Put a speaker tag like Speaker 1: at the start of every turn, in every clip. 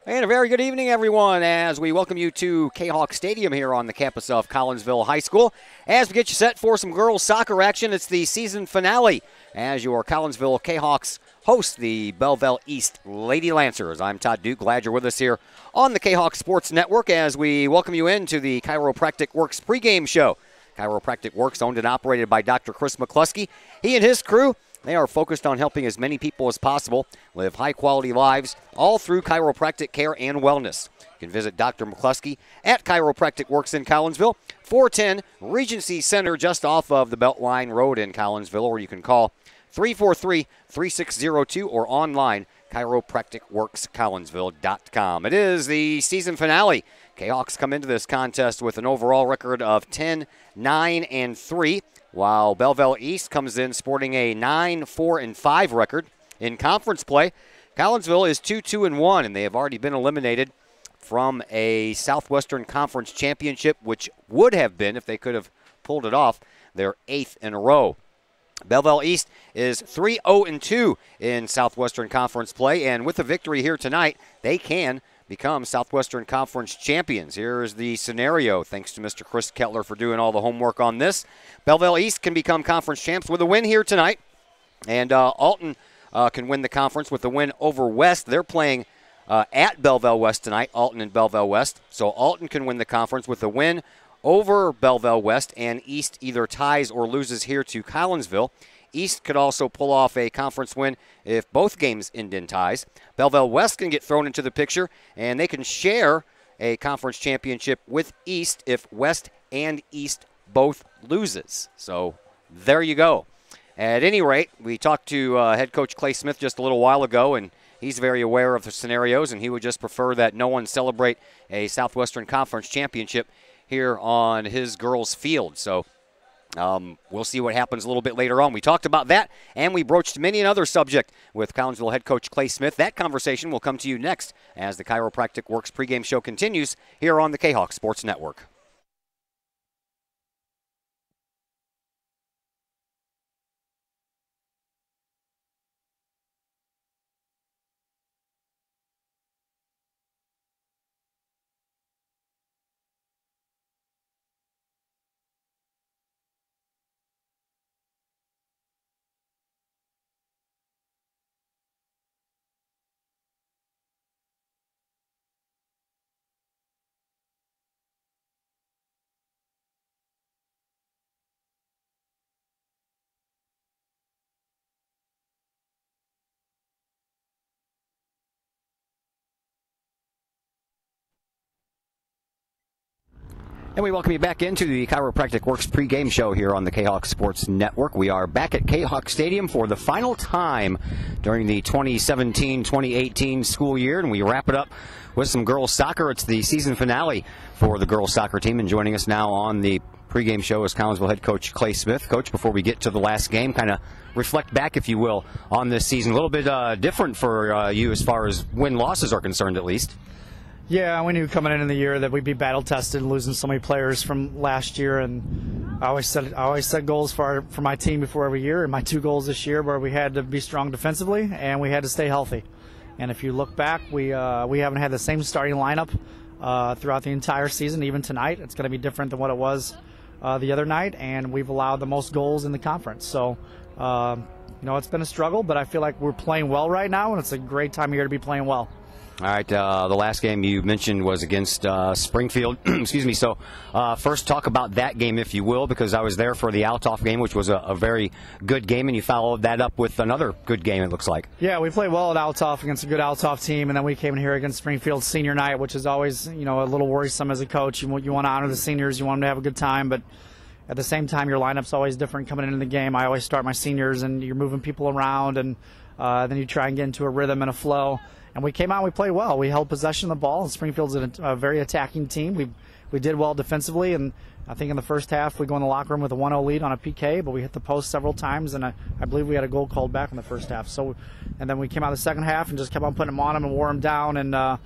Speaker 1: And a very good evening, everyone, as we welcome you to Kahok Stadium here on the campus of Collinsville High School. As we get you set for some girls soccer action, it's the season finale as your Collinsville Kahawks host the Belleville East Lady Lancers. I'm Todd Duke. Glad you're with us here on the Kahok Sports Network as we welcome you into the Chiropractic Works pregame show. Chiropractic Works, owned and operated by Dr. Chris McCluskey. He and his crew, they are focused on helping as many people as possible live high-quality lives, all through chiropractic care and wellness. You can visit Dr. McCluskey at Chiropractic Works in Collinsville, 410 Regency Center, just off of the Beltline Road in Collinsville, or you can call 343-3602 or online, chiropracticworkscollinsville.com. It is the season finale. Kahawks come into this contest with an overall record of 10-9-3. While Belleville East comes in sporting a 9-4-5 record. In conference play, Collinsville is 2-2-1, and they have already been eliminated from a Southwestern Conference championship, which would have been, if they could have pulled it off, their 8th in a row. Belleville East is 3-0-2 in Southwestern Conference play, and with a victory here tonight, they can become Southwestern Conference champions. Here is the scenario, thanks to Mr. Chris Kettler for doing all the homework on this. Belleville East can become conference champs with a win here tonight, and Alton can win the conference with a win over West. They're playing at Belleville West tonight, Alton and Belleville West. So Alton can win the conference with a win over Belleville West, and East either ties or loses here to Collinsville. East could also pull off a conference win if both games end in ties. Belleville West can get thrown into the picture, and they can share a conference championship with East if West and East both loses. So there you go. At any rate, we talked to head coach Clay Smith just a little while ago, and he's very aware of the scenarios, and he would just prefer that no one celebrate a Southwestern Conference championship here on his girls' field. So we'll see what happens a little bit later on. We talked about that, and we broached many another subject with Collinsville head coach Clay Smith. That conversation will come to you next as the Chiropractic Works pregame show continues here on the Kahok Sports Network. And we welcome you back into the Chiropractic Works pregame show here on the Kahok Sports Network. We are back at Kahok Stadium for the final time during the 2017-2018 school year, and we wrap it up with some girls soccer. It's the season finale for the girls soccer team, and joining us now on the pregame show is Collinsville head coach Clay Smith. Coach, before we get to the last game, kind of reflect back, if you will, on this season. A little bit different for you as far as win-losses are concerned, at least.
Speaker 2: Yeah, we knew coming in the year that we'd be battle-tested, losing so many players from last year, and I always set goals for my team before every year, and my 2 goals this year were we had to be strong defensively and we had to stay healthy. And if you look back, we haven't had the same starting lineup throughout the entire season. Even tonight, it's going to be different than what it was the other night, and we've allowed the most goals in the conference. So, it's been a struggle, but I feel like we're playing well right now, and it's a great time of year to be playing well.
Speaker 1: All right, the last game you mentioned was against Springfield. Excuse me. So first talk about that game, if you will, because I was there for the Altoff game, which was a very good game, and you followed that up with another good game, it looks like.
Speaker 2: Yeah, we played well at Altoff against a good Altoff team, and then we came in here against Springfield senior night, which is always, a little worrisome as a coach. You want to honor the seniors. You want them to have a good time, but at the same time, your lineup's always different coming into the game. I always start my seniors, and you're moving people around, and then you try and get into a rhythm and a flow. And we came out and we played well. We held possession of the ball, and Springfield's a very attacking team. We did well defensively, and I think in the first half we go in the locker room with a 1-0 lead on a PK, but we hit the post several times, and I believe we had a goal called back in the first half. So, and then we came out the second half and just kept on putting them on them and wore them down, and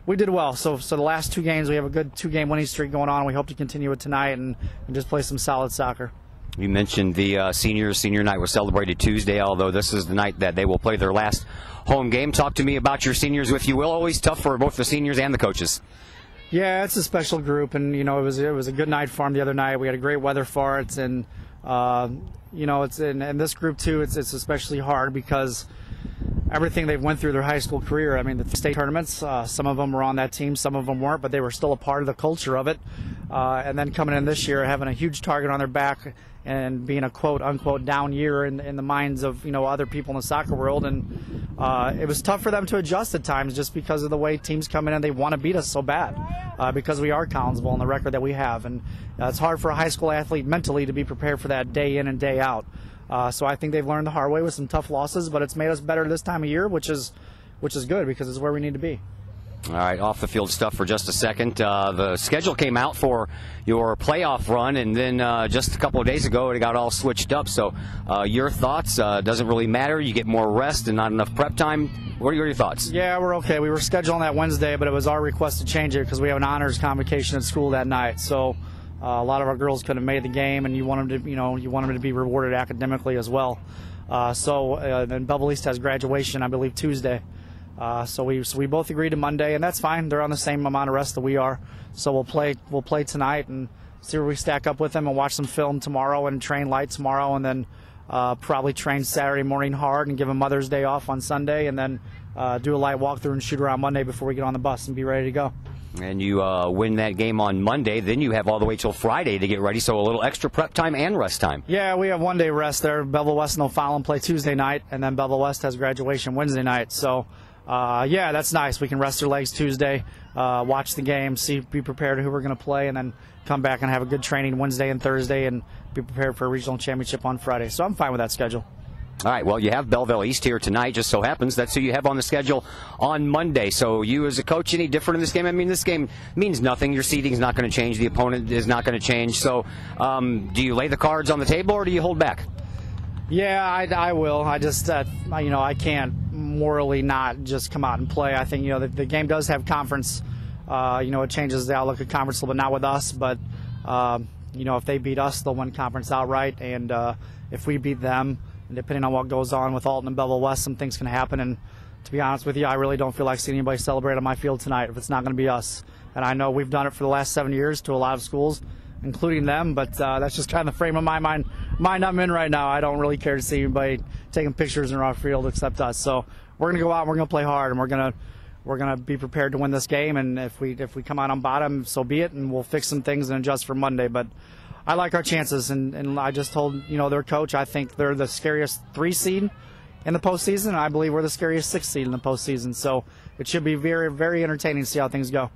Speaker 2: we did well. So the last 2 games, we have a good 2-game winning streak going on. We hope to continue it tonight and just play some solid soccer.
Speaker 1: You mentioned the senior night was celebrated Tuesday, although this is the night that they will play their last home game. Talk to me about your seniors, if you will. Always tough for both the seniors and the coaches.
Speaker 2: Yeah, it's a special group, and it was a good night for them the other night. We had a great weather for it, and it's in this group too. It's especially hard because everything they've went through their high school career. I mean, the state tournaments, some of them were on that team, some of them weren't, but they were still a part of the culture of it. And then coming in this year, having a huge target on their back and being a quote-unquote down year in the minds of, other people in the soccer world. And it was tough for them to adjust at times just because of the way teams come in and they want to beat us so bad because we are Collinsville and the record that we have. And it's hard for a high school athlete mentally to be prepared for that day in and day out. So I think they've learned the hard way with some tough losses, but it's made us better this time of year, which is good because it's where we need to be.
Speaker 1: All right, off the field stuff for just a second. The schedule came out for your playoff run, and then just a couple of days ago it got all switched up. So your thoughts? Doesn't really matter. You get more rest and not enough prep time. What are your thoughts?
Speaker 2: Yeah, we're okay. We were scheduled on that Wednesday, but it was our request to change it because we have an honors convocation at school that night. So a lot of our girls could have made the game, and you want them to be rewarded academically as well. Then Belleville East has graduation, I believe, Tuesday. So we both agreed to Monday, and that's fine. They're on the same amount of rest that we are. So we'll play tonight and see where we stack up with them, and watch some film tomorrow and train light tomorrow, and then probably train Saturday morning hard and give them Mother's Day off on Sunday, and then do a light walkthrough and shoot around Monday before we get on the bus and be ready to go.
Speaker 1: And you win that game on Monday, then you have all the way till Friday to get ready, so a little extra prep time and rest time.
Speaker 2: Yeah, we have 1 day rest there. Belleville West and O'Fallon play Tuesday night, and then Belleville West has graduation Wednesday night. So, yeah, that's nice. We can rest their legs Tuesday, watch the game, be prepared who we're going to play, and then come back and have a good training Wednesday and Thursday and be prepared for a regional championship on Friday. So I'm fine with that schedule.
Speaker 1: All right, well, you have Belleville East here tonight. Just so happens that's who you have on the schedule on Monday. So you as a coach, any different in this game? I mean, this game means nothing. Your seeding is not going to change. The opponent is not going to change. So do you lay the cards on the table or do you hold back?
Speaker 2: Yeah, I will. I just, I can't morally not just come out and play. I think, the game does have conference. It changes the outlook of conference a little bit, not with us. But, if they beat us, they'll win conference outright. And if we beat them, and depending on what goes on with Alton and Belleville West, some things can happen. And to be honest with you, I really don't feel like seeing anybody celebrate on my field tonight if it's not going to be us. And I know we've done it for the last 7 years to a lot of schools, including them, but that's just kind of the frame of my mind I'm in right now. I don't really care to see anybody taking pictures in our field except us. So we're going to go out and we're going to play hard, and we're going to be prepared to win this game. And if we come out on bottom, so be it, and we'll fix some things and adjust for Monday. But I like our chances, and I just told their coach I think they're the scariest 3 seed in the postseason, and I believe we're the scariest 6 seed in the postseason. So it should be very, very entertaining to see how things go.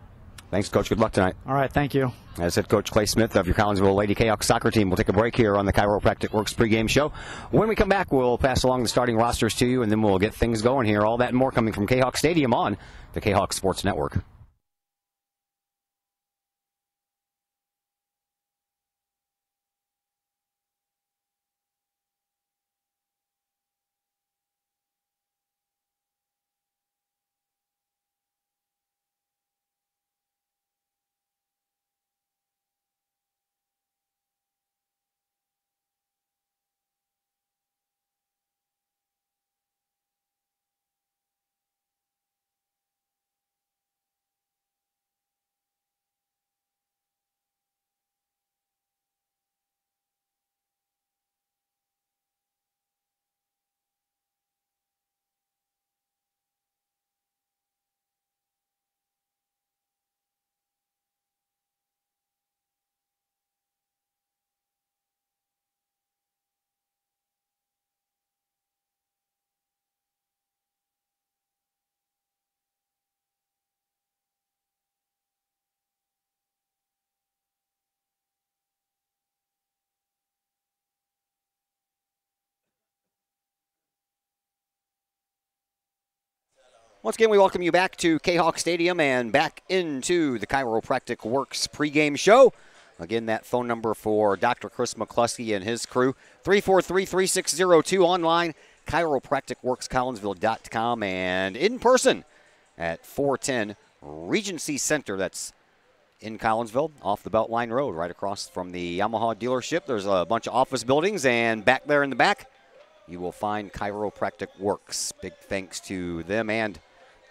Speaker 1: Thanks, Coach. Good luck tonight.
Speaker 2: All right, thank you.
Speaker 1: As head coach Clay Smith of your Collinsville Lady Kahoks soccer team. We'll take a break here on the Chiropractic Works pregame show. When we come back, we'll pass along the starting rosters to you, and then we'll get things going here. All that and more coming from Kahok Stadium on the Kahok Sports Network. Once again, we welcome you back to Kahok Stadium and back into the Chiropractic Works pregame show. Again, that phone number for Dr. Chris McCluskey and his crew, 343-3602 online, chiropracticworkscollinsville.com, and in person at 410 Regency Center. That's in Collinsville, off the Beltline Road, right across from the Yamaha dealership. There's a bunch of office buildings, and back there in the back, you will find Chiropractic Works. Big thanks to them and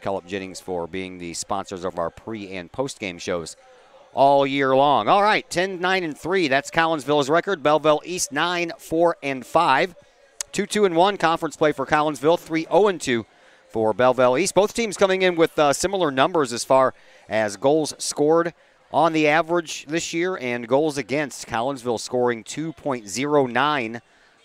Speaker 1: Kellop Jennings for being the sponsors of our pre- and post-game shows all year long. All right, 10-9-3. That's Collinsville's record. Belleville East 9-4-5. 2-2-1 conference play for Collinsville. 3-0-2 for Belleville East. Both teams coming in with similar numbers as far as goals scored on the average this year and goals against. Collinsville scoring 2.09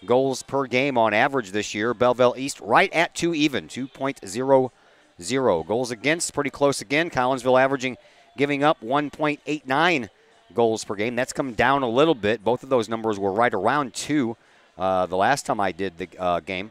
Speaker 1: goals per game on average this year. Belleville East right at 2 even, 2.00. Goals against, pretty close again. Collinsville averaging, giving up 1.89 goals per game. That's come down a little bit. Both of those numbers were right around 2 the last time I did the game,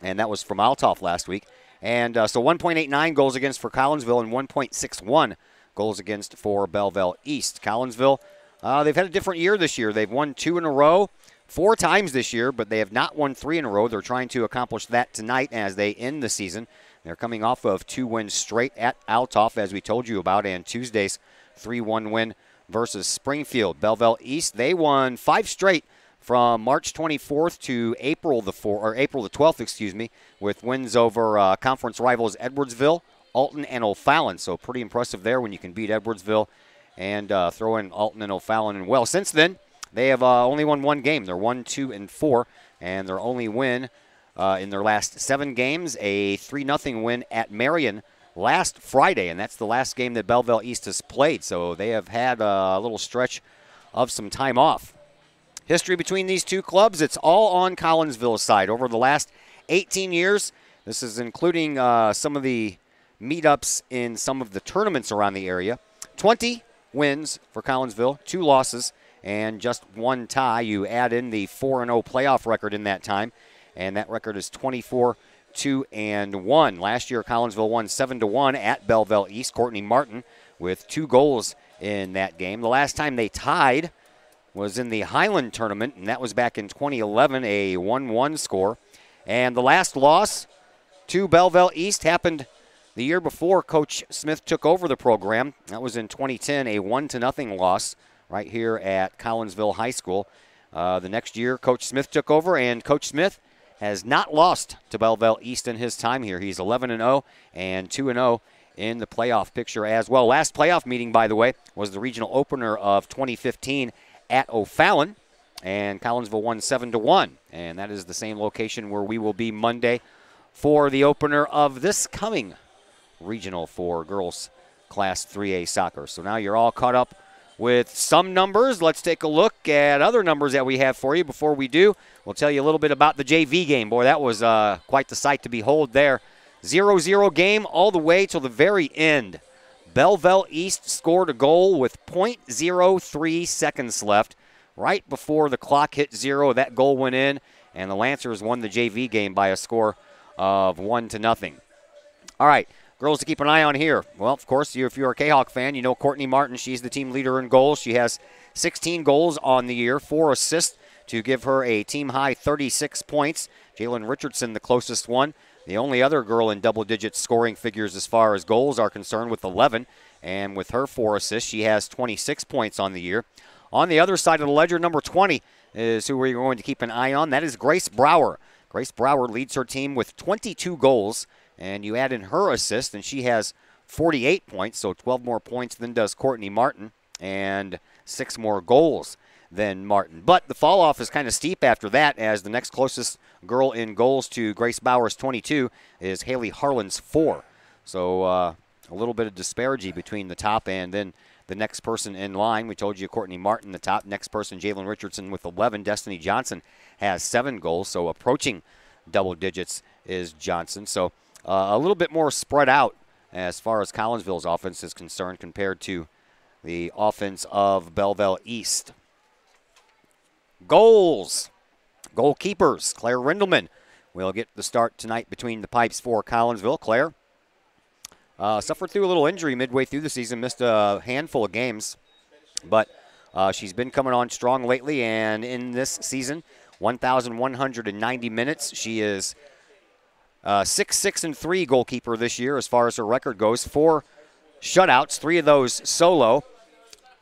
Speaker 1: and that was from Althoff last week. And so 1.89 goals against for Collinsville and 1.61 goals against for Belleville East. Collinsville, they've had a different year this year. They've won 2 in a row 4 times this year, but they have not won 3 in a row. They're trying to accomplish that tonight as they end the season. They're coming off of 2 wins straight at Althoff, as we told you about, and Tuesday's 3-1 win versus Springfield. Belleville East, they won 5 straight from March 24th to April the 12th, with wins over conference rivals Edwardsville, Alton, and O'Fallon. So pretty impressive there when you can beat Edwardsville and throw in Alton and O'Fallon. And well, since then, they have only won 1 game. They're 1-2-4, and their only win in their last 7 games, a 3-0 win at Marion last Friday, and that's the last game that Belleville East has played. So they have had a little stretch of some time off. History between these two clubs, it's all on Collinsville's side. Over the last 18 years, this is including some of the meetups in some of the tournaments around the area. 20 wins for Collinsville, 2 losses, and just 1 tie. You add in the 4-0 playoff record in that time, and that record is 24-2-1. Last year, Collinsville won 7-1 at Belleville East. Courtney Martin with 2 goals in that game. The last time they tied was in the Highland tournament, and that was back in 2011, a 1-1 score. And the last loss to Belleville East happened the year before Coach Smith took over the program. That was in 2010, a 1-0 loss right here at Collinsville High School. The next year, Coach Smith took over, and Coach Smith has not lost to Belleville East in his time here. He's 11-0 and 2-0 in the playoff picture as well. Last playoff meeting, by the way, was the regional opener of 2015 at O'Fallon, and Collinsville won 7-1, and that is the same location where we will be Monday for the opener of this coming regional for girls Class 3A soccer. So now you're all caught up with some numbers. Let's take a look at other numbers that we have for you. Before we do, we'll tell you a little bit about the JV game. Boy, that was quite the sight to behold there. 0-0 game all the way till the very end. Belleville East scored a goal with .03 seconds left. Right before the clock hit 0, that goal went in, and the Lancers won the JV game by a score of 1-0. All right, girls to keep an eye on here. Well, of course, if you're a Kahok fan, you know Courtney Martin. She's the team leader in goals. She has 16 goals on the year, 4 assists to give her a team-high 36 points. Jalen Richardson, the closest one. The only other girl in double-digit scoring figures as far as goals are concerned with 11. And with her 4 assists, she has 26 points on the year. On the other side of the ledger, number 20 is who we're going to keep an eye on. That is Grace Brower. Grace Brower leads her team with 22 goals. And you add in her assist, and she has 48 points, so 12 more points than does Courtney Martin, and 6 more goals than Martin. But the fall-off is kind of steep after that, as the next closest girl in goals to Grace Brower's 22 is Haley Harlan's 4. So a little bit of disparity between the top and then the next person in line. We told you Courtney Martin, the top. Next person, Jalen Richardson with 11. Destiny Johnson has 7 goals, so approaching double digits is Johnson. So a little bit more spread out as far as Collinsville's offense is concerned compared to the offense of Belleville East. Goals. Goalkeepers. Claire Rindelman will get the start tonight between the pipes for Collinsville. Claire suffered through a little injury midway through the season, missed a handful of games, but she's been coming on strong lately, and in this season, 1,190 minutes. She is 6-6-3 goalkeeper this year as far as her record goes. 4 shutouts, 3 of those solo.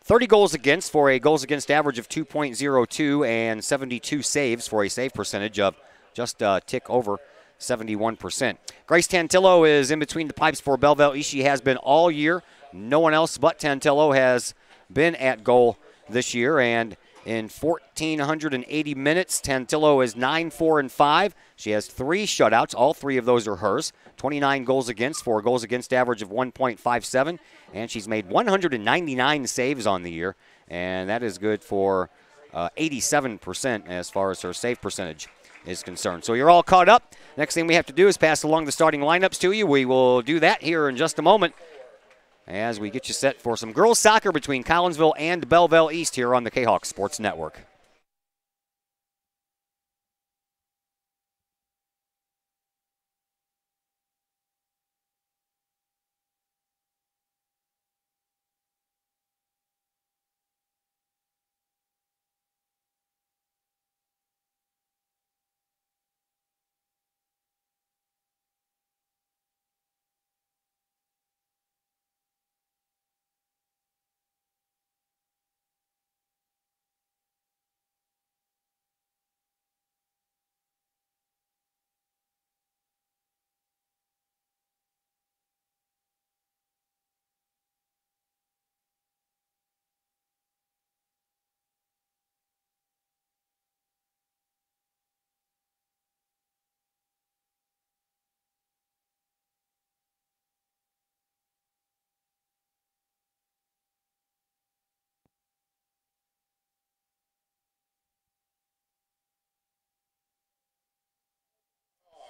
Speaker 1: 30 goals against for a goals against average of 2.02 and 72 saves for a save percentage of just a tick over 71%. Grace Tantillo is in between the pipes for Belleville East. She has been all year. No one else but Tantillo has been at goal this year, and in 1,480 minutes, Tantillo is 9-4-5. She has 3 shutouts. All 3 of those are hers. 29 goals against for a goals against average of 1.57, and she's made 199 saves on the year, and that is good for 87% as far as her save percentage is concerned. So you're all caught up. Next thing we have to do is pass along the starting lineups to you. We will do that here in just a moment as we get you set for some girls soccer between Collinsville and Belleville East here on the Kahok Sports Network.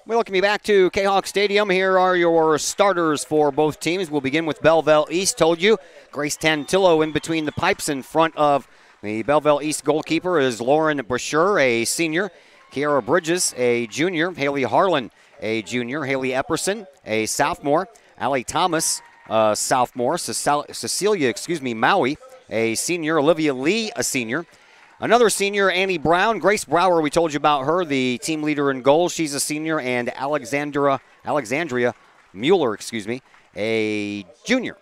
Speaker 1: We welcome you back to Kahok Stadium. Here are your starters for both teams. We'll begin with Belleville East. Told you, Grace Tantillo in between the pipes in front of the Belleville East goalkeeper is Lauren Brasher, a senior. Kiara Bridges, a junior. Haley Harlan, a junior. Haley Epperson, a sophomore. Allie Thomas, a sophomore. Cecilia, Maui, a senior. Olivia Lee, a senior. Another senior, Annie Brown. Grace Brower, we told you about her, the team leader in goals. She's a senior. And Alexandria Mueller, a junior.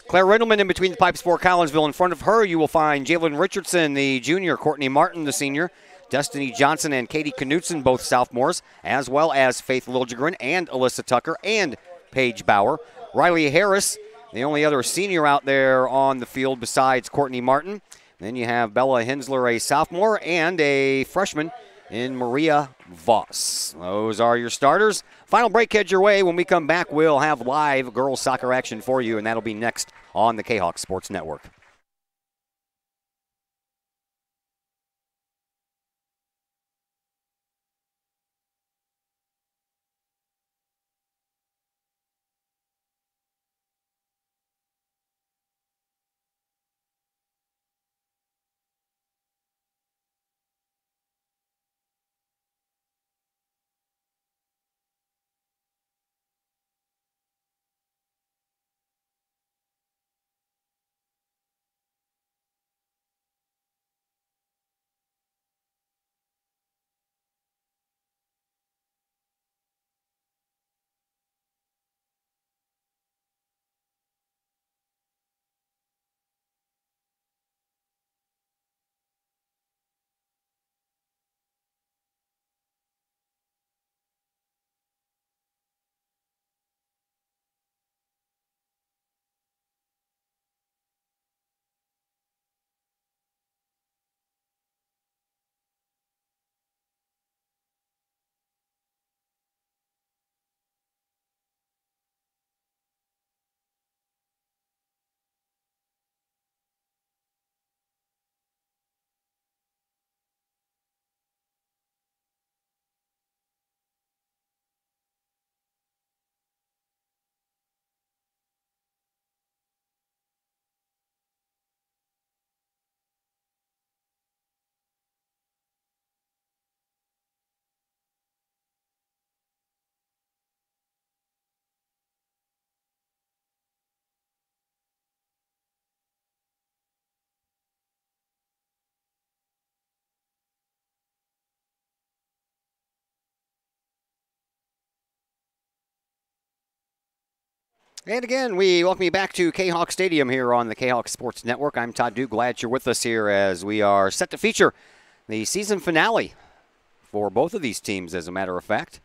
Speaker 1: Claire Rindleman in between the pipes for Collinsville. In front of her, you will find Jalen Richardson, the junior. Courtney Martin, the senior. Destiny Johnson and Katie Knutson, both sophomores, as well as Faith Liljegren and Alyssa Tucker and Paige Bauer. Riley Harris, the only other senior out there on the field besides Courtney Martin. Then you have Bella Hensler, a sophomore, and a freshman in Maria Voss. Those are your starters. Final break heads your way. When we come back, we'll have live girls soccer action for you, and that'll be next on the Kahok Sports Network. And again, we welcome you back to Kahok Stadium here on the Kahok Sports Network. I'm Todd Duke. Glad you're with us here as we are set to feature the season finale for both of these teams, as a matter of fact.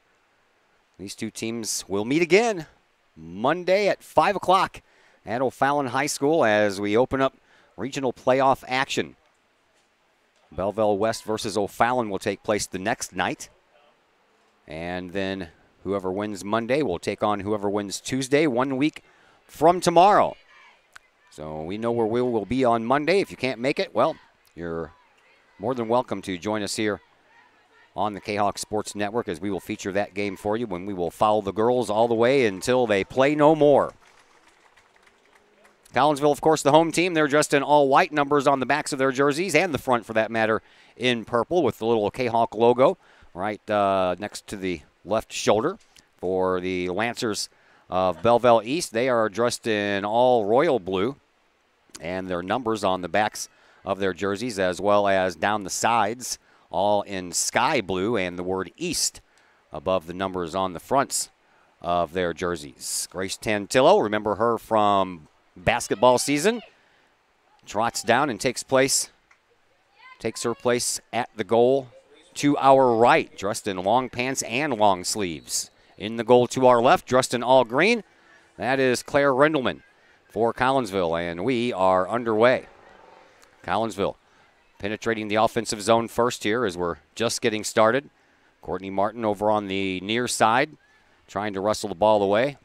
Speaker 1: These two teams will meet again Monday at 5 o'clock at O'Fallon High School as we open up regional playoff action. Belleville West versus O'Fallon will take place the next night. And then whoever wins Monday will take on whoever wins Tuesday, 1 week from tomorrow. So we know where we will be on Monday. If you can't make it, well, you're more than welcome to join us here on the Kahok Sports Network as we will feature that game for you when we will follow the girls all the way until they play no more. Collinsville, of course, the home team. They're dressed in all white, numbers on the backs of their jerseys and the front, for that matter, in purple with the little Kahok logo right next to the left shoulder. For the Lancers of Belleville East, they are dressed in all royal blue and their numbers on the backs of their jerseys as well as down the sides, all in sky blue and the word East above the numbers on the fronts of their jerseys. Grace Tantillo, remember her from basketball season, trots down and takes her place at the goal to our right, dressed in long pants and long sleeves. In the goal to our left, dressed in all green, that is Claire Rendelman for Collinsville, and we are underway. Collinsville penetrating the offensive zone first here as we're just getting started. Courtney Martin over on the near side trying to wrestle the ball away.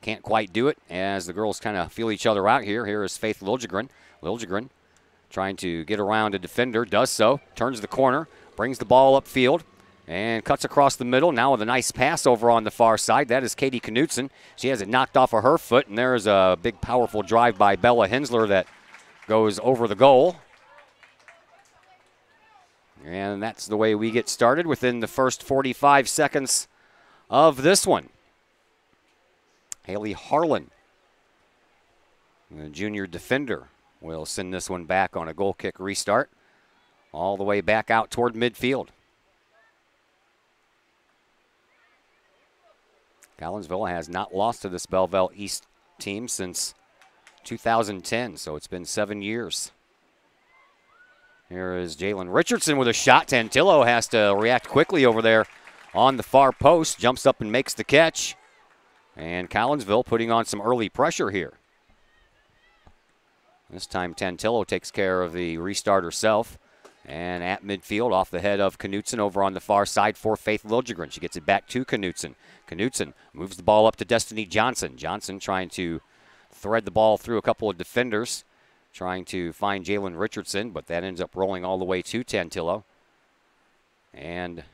Speaker 1: Can't quite do it as the girls kind of feel each other out here. Here is Faith Liljegren. Liljegren trying to get around a defender, does so, turns the corner, brings the ball upfield, and cuts across the middle. Now with a nice pass over on the far side. That is Katie Knutson. She has it knocked off of her foot, and there's a big, powerful drive by Bella Hensler that goes over the goal. And that's the way we get started within the first 45 seconds of this one. Haley Harlan, the junior defender, will send this one back on a goal kick restart all the way back out toward midfield. Collinsville has not lost to this Belleville East team since 2010, so it's been 7 years. Here is Jalen Richardson with a shot. Tantillo has to react quickly over there on the far post, jumps up and makes the catch. And Collinsville putting on some early pressure here. This time Tantillo takes care of the restart herself. And at midfield, off the head of Knutson over on the far side for Faith Liljegren. She gets it back to Knutson. Knutson moves the ball up to Destiny Johnson. Johnson trying to thread the ball through a couple of defenders, trying to find Jalen Richardson, but that ends up rolling all the way to Tantillo. And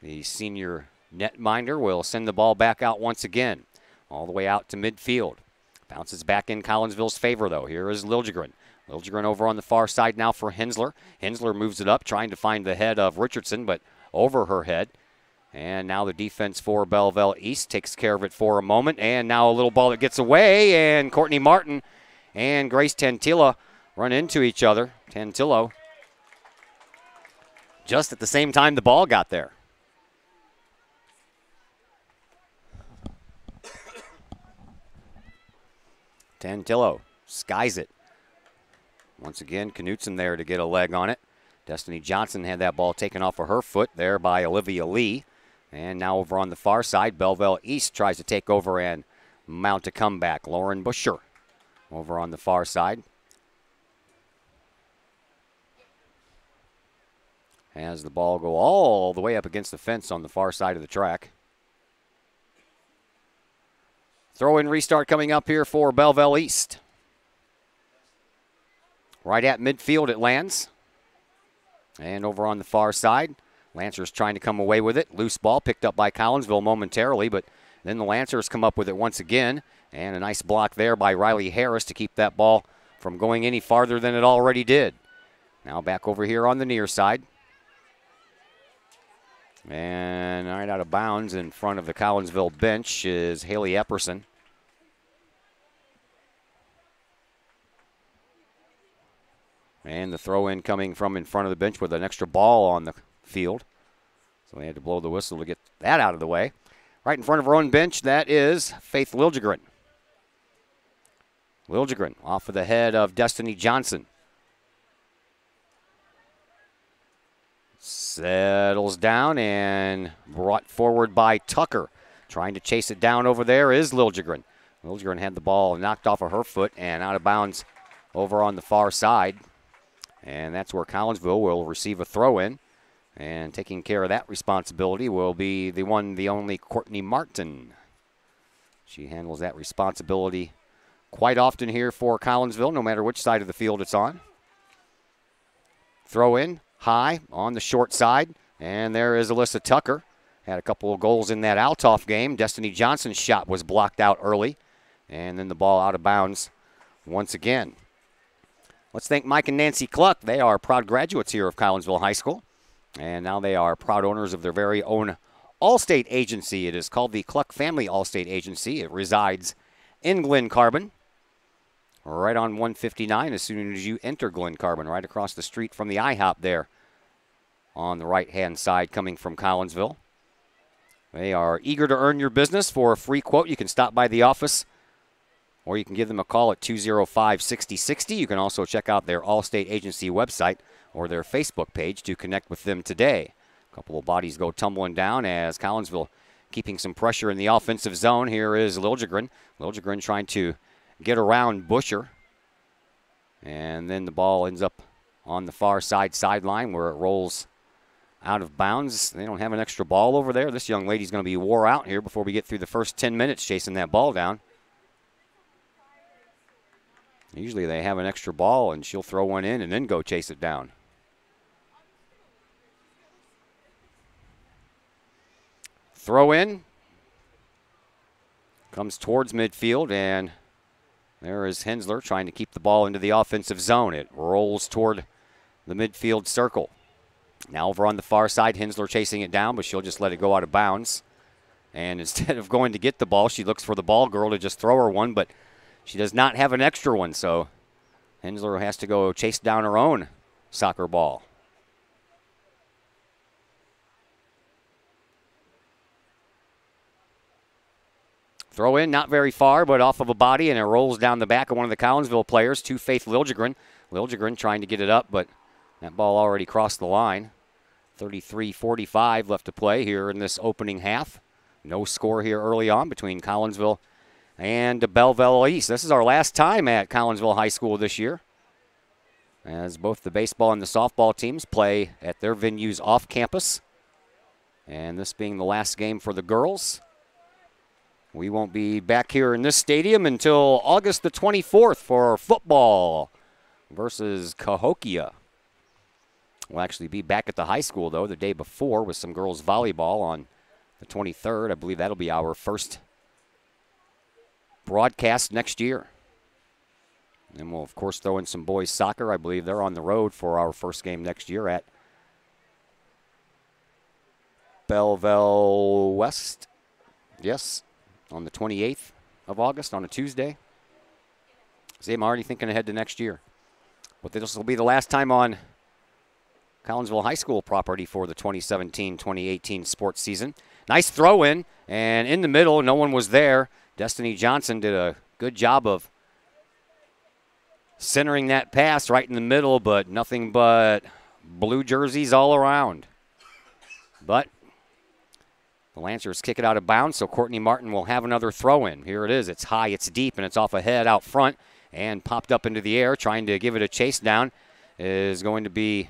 Speaker 1: the senior netminder will send the ball back out once again, all the way out to midfield. Bounces back in Collinsville's favor, though. Here is Liljegren. Liljegren over on the far side now for Hensler. Hensler moves it up, trying to find the head of Richardson, but over her head. And now the defense for Belleville East takes care of it for a moment. And now a little ball that gets away, and Courtney Martin and Grace Tantillo run into each other. Tantillo just at the same time the ball got there. Tantillo skies it. Once again, Knutson there to get a leg on it. Destiny Johnson had that ball taken off of her foot there by Olivia Lee. And now over on the far side, Belleville East tries to take over and mount a comeback. Lauren Busher over on the far side. Has the ball go all the way up against the fence on the far side of the track. Throw-in restart coming up here for Belleville East. Right at midfield it lands. And over on the far side, Lancers trying to come away with it. Loose ball picked up by Collinsville momentarily, but then the Lancers come up with it once again. And a nice block there by Riley Harris to keep that ball from going any farther than it already did. Now back over here on the near side. And right out of bounds in front of the Collinsville bench is Haley Epperson. And the throw-in coming from in front of the bench with an extra ball on the field. So they had to blow the whistle to get that out of the way. Right in front of her own bench, that is Faith Liljegren. Liljegren off of the head of Destiny Johnson. Settles down and brought forward by Tucker. Trying to chase it down over there is Liljegren. Liljegren had the ball knocked off of her foot and out of bounds over on the far side. And that's where Collinsville will receive a throw-in. And taking care of that responsibility will be the one, the only Courtney Martin. She handles that responsibility quite often here for Collinsville, no matter which side of the field it's on. Throw in, high, on the short side. And there is Alyssa Tucker. Had a couple of goals in that Altoff game. Destiny Johnson's shot was blocked out early. And then the ball out of bounds once again. Let's thank Mike and Nancy Cluck. They are proud graduates here of Collinsville High School. And now they are proud owners of their very own Allstate agency. It is called the Cluck Family Allstate Agency. It resides in Glen Carbon, right on 159 as soon as you enter Glen Carbon, right across the street from the IHOP there on the right-hand side coming from Collinsville. They are eager to earn your business. For a free quote, you can stop by the office or you can give them a call at 205-6060. You can also check out their Allstate Agency website or their Facebook page to connect with them today. A couple of bodies go tumbling down as Collinsville keeping some pressure in the offensive zone. Here is Liljegren. Liljegren trying to get around Busher. And then the ball ends up on the far side sideline where it rolls out of bounds. They don't have an extra ball over there. This young lady's going to be wore out here before we get through the first 10 minutes chasing that ball down. Usually they have an extra ball and she'll throw one in and then go chase it down. Throw in. Comes towards midfield, and there is Hensler trying to keep the ball into the offensive zone. It rolls toward the midfield circle. Now over on the far side, Hensler chasing it down, but she'll just let it go out of bounds. And instead of going to get the ball, she looks for the ball girl to just throw her one, but she does not have an extra one, so Hensler has to go chase down her own soccer ball. Throw in, not very far, but off of a body, and it rolls down the back of one of the Collinsville players, to Faith Liljegren. Liljegren trying to get it up, but that ball already crossed the line. 33:45 left to play here in this opening half. No score here early on between Collinsville and Belleville East. This is our last time at Collinsville High School this year, as both the baseball and the softball teams play at their venues off campus. And this being the last game for the girls. We won't be back here in this stadium until August the 24th for football versus Cahokia. We'll actually be back at the high school, though, the day before with some girls volleyball on the 23rd. I believe that'll be our first broadcast next year. And we'll, of course, throw in some boys soccer. I believe they're on the road for our first game next year at Belleville West. Yes. On the 28th of August, on a Tuesday. See, I'm already thinking ahead to next year. But this will be the last time on Collinsville High School property for the 2017-2018 sports season. Nice throw in, and in the middle, no one was there. Destiny Johnson did a good job of centering that pass right in the middle, but nothing but blue jerseys all around. But the Lancers kick it out of bounds, so Courtney Martin will have another throw-in. Here it is. It's high, it's deep, and it's off ahead out front and popped up into the air. Trying to give it a chase down is going to be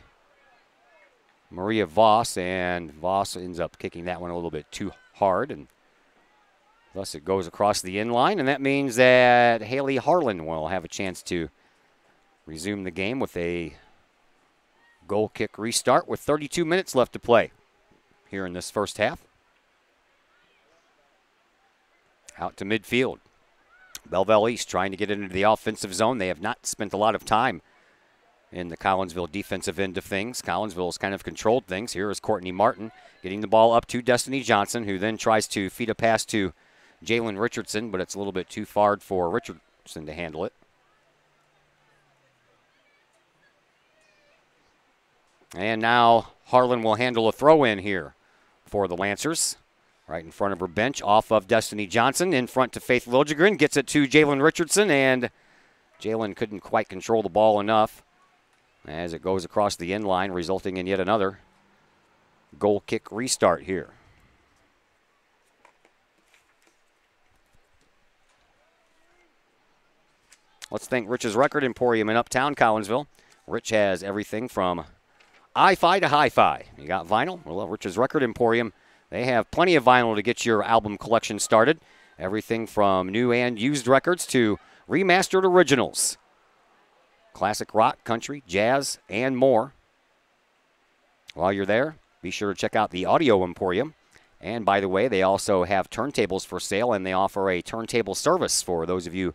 Speaker 1: Maria Voss, and Voss ends up kicking that one a little bit too hard, and thus it goes across the end line, and that means that Haley Harlan will have a chance to resume the game with a goal kick restart with 32 minutes left to play here in this first half. Out to midfield. Belleville East trying to get into the offensive zone. They have not spent a lot of time in the Collinsville defensive end of things. Collinsville has kind of controlled things. Here is Courtney Martin getting the ball up to Destiny Johnson, who then tries to feed a pass to Jalen Richardson, but it's a little bit too far for Richardson to handle it. And now Harlan will handle a throw-in here for the Lancers. Right in front of her bench, off of Destiny Johnson, in front to Faith Liljegren, gets it to Jalen Richardson, and Jalen couldn't quite control the ball enough as it goes across the end line, resulting in yet another goal kick restart here. Let's thank Rich's Record Emporium in Uptown Collinsville. Rich has everything from hi-fi to hi-fi. You got vinyl? Well, Rich's Record Emporium, they have plenty of vinyl to get your album collection started. Everything from new and used records to remastered originals. Classic rock, country, jazz, and more. While you're there, be sure to check out the Audio Emporium. And by the way, they also have turntables for sale, and they offer a turntable service for those of you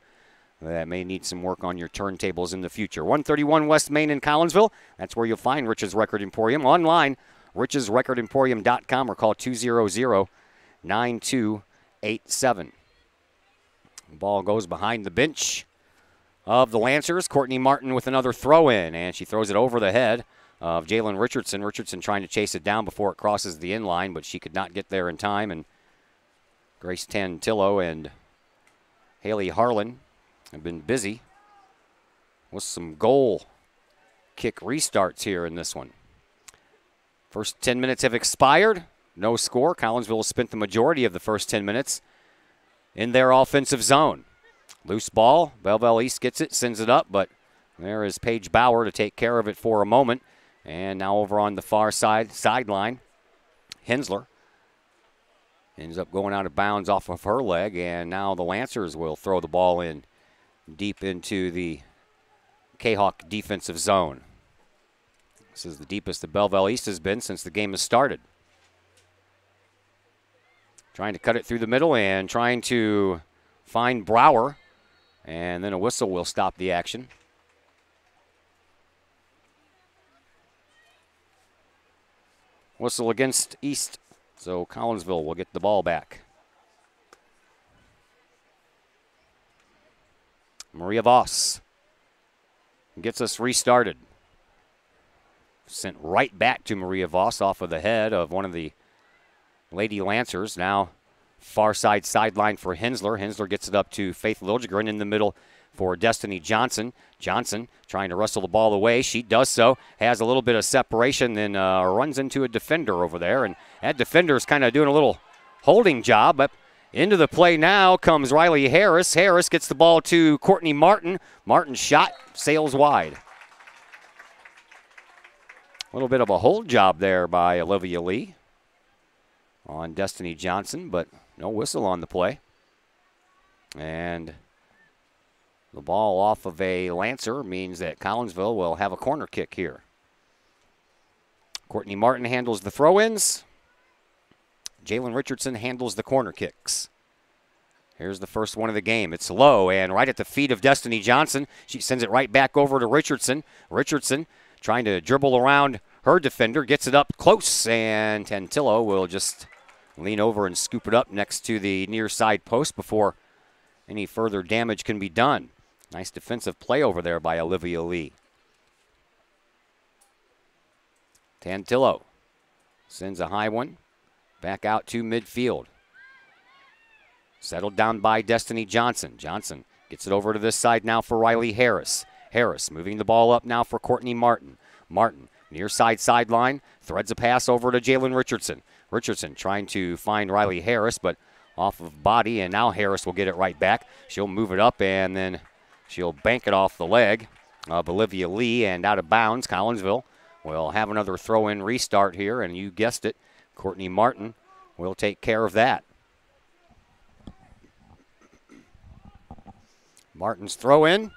Speaker 1: that may need some work on your turntables in the future. 131 West Main in Collinsville. That's where you'll find Rich's Record Emporium. Online, richesrecordemporium.com, or call 200-9287. Ball goes behind the bench of the Lancers. Courtney Martin with another throw-in, and she throws it over the head of Jalen Richardson. Richardson trying to chase it down before it crosses the inline, but she could not get there in time. And Grace Tantillo and Haley Harlan have been busy with some goal kick restarts here in this one. First 10 minutes have expired. No score. Collinsville spent the majority of the first 10 minutes in their offensive zone. Loose ball. Belleville East gets it, sends it up, but there is Paige Bauer to take care of it for a moment. And now over on the far sideline, Hensler ends up going out of bounds off of her leg, and now the Lancers will throw the ball in deep into the Kahok defensive zone. This is the deepest that Belleville East has been since the game has started. Trying to cut it through the middle and trying to find Brower, and then a whistle will stop the action. Whistle against East, so Collinsville will get the ball back. Maria Voss gets us restarted. Sent right back to Maria Voss off of the head of one of the Lady Lancers. Now far side sideline for Hensler. Hensler gets it up to Faith Liljegren in the middle for Destiny Johnson. Johnson trying to wrestle the ball away. She does so, has a little bit of separation, then runs into a defender over there. And that defender is kind of doing a little holding job. But into the play now comes Riley Harris. Harris gets the ball to Courtney Martin. Martin's shot sails wide. A little bit of a hold job there by Olivia Lee on Destiny Johnson, but no whistle on the play. And the ball off of a Lancer means that Collinsville will have a corner kick here. Courtney Martin handles the throw-ins. Jalen Richardson handles the corner kicks. Here's the first one of the game. It's low and right at the feet of Destiny Johnson. She sends it right back over to Richardson. Richardson trying to dribble around her defender, gets it up close, and Tantillo will just lean over and scoop it up next to the near side post before any further damage can be done. Nice defensive play over there by Olivia Lee. Tantillo sends a high one back out to midfield. Settled down by Destiny Johnson. Johnson gets it over to this side now for Riley Harris. Harris moving the ball up now for Courtney Martin. Martin, near side sideline, threads a pass over to Jalen Richardson. Richardson trying to find Riley Harris, but off of body, and now Harris will get it right back. She'll move it up, and then she'll bank it off the leg of Olivia Lee and out of bounds. Collinsville will have another throw-in restart here, and you guessed it, Courtney Martin will take care of that. Martin's throw-in,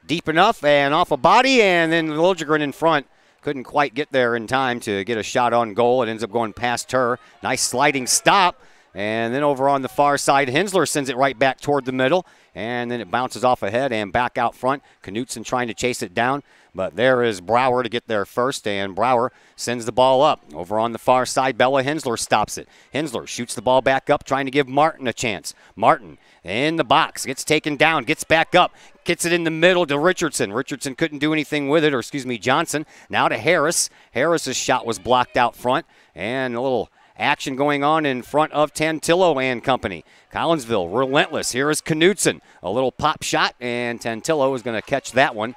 Speaker 1: deep enough and off a body, and then Liljegren in front. Couldn't quite get there in time to get a shot on goal. It ends up going past her. Nice sliding stop. And then over on the far side, Hensler sends it right back toward the middle. And then it bounces off ahead and back out front. Knutson trying to chase it down. But there is Brower to get there first. And Brower sends the ball up. Over on the far side, Bella Hensler stops it. Hensler shoots the ball back up, trying to give Martin a chance. Martin in the box, gets taken down, gets back up, gets it in the middle to Richardson. Richardson couldn't do anything with it, or excuse me, Johnson. Now to Harris. Harris's shot was blocked out front, and a little action going on in front of Tantillo and company. Collinsville relentless. Here is Knutson. A little pop shot, and Tantillo is going to catch that one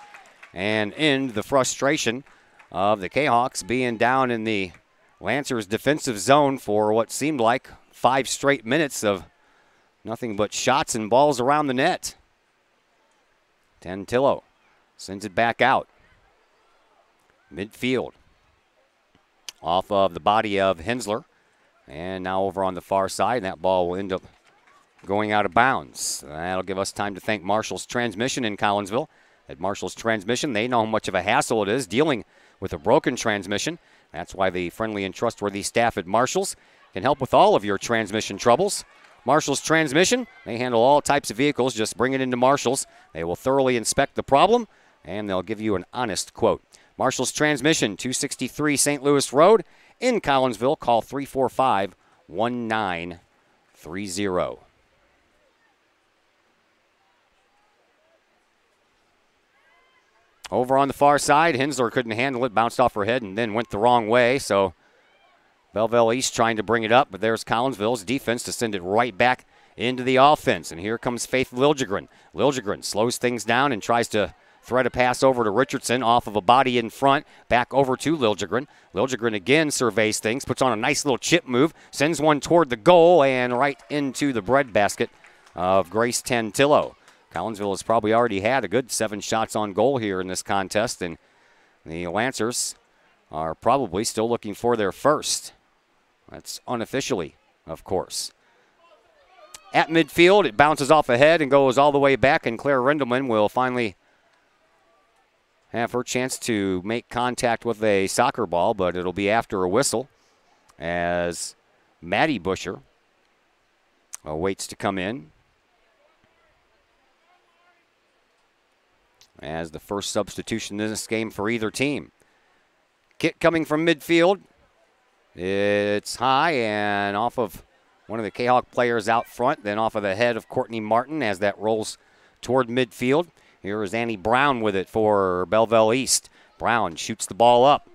Speaker 1: and end the frustration of the Kahawks being down in the Lancers defensive zone for what seemed like 5 straight minutes of nothing but shots and balls around the net. Tantillo sends it back out. Midfield. Off of the body of Hensler. And now over on the far side, that ball will end up going out of bounds. That'll give us time to thank Marshall's Transmission in Collinsville. At Marshall's Transmission, they know how much of a hassle it is dealing with a broken transmission. That's why the friendly and trustworthy staff at Marshall's can help with all of your transmission troubles. Marshall's Transmission, they handle all types of vehicles. Just bring it into Marshall's. They will thoroughly inspect the problem, and they'll give you an honest quote. Marshall's Transmission, 263 St. Louis Road in Collinsville. Call 345-1930. Over on the far side, Hensler couldn't handle it, bounced off her head, and then went the wrong way. So Belleville East trying to bring it up, but there's Collinsville's defense to send it right back into the offense. And here comes Faith Liljegren. Liljegren slows things down and tries to thread a pass over to Richardson off of a body in front, back over to Liljegren. Liljegren again surveys things, puts on a nice little chip move, sends one toward the goal and right into the breadbasket of Grace Tantillo. Collinsville has probably already had a good 7 shots on goal here in this contest, and the Lancers are probably still looking for their first. That's unofficially, of course. At midfield, it bounces off ahead and goes all the way back, and Claire Rindelman will finally have her chance to make contact with a soccer ball, but it'll be after a whistle as Maddie Busher waits to come in as the first substitution in this game for either team. Kick coming from midfield. It's high and off of one of the Kahok players out front, then off of the head of Courtney Martin as that rolls toward midfield. Here is Annie Brown with it for Belleville East. Brown shoots the ball up,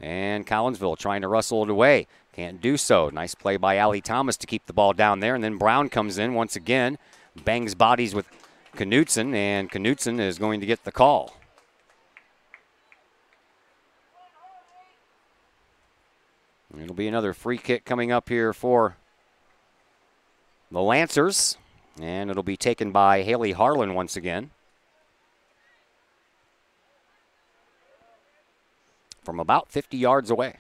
Speaker 1: and Collinsville trying to wrestle it away. Can't do so. Nice play by Allie Thomas to keep the ball down there, and then Brown comes in once again, bangs bodies with Knutson, and Knutson is going to get the call. It'll be another free kick coming up here for the Lancers, and it'll be taken by Haley Harlan once again. From about 50 yards away.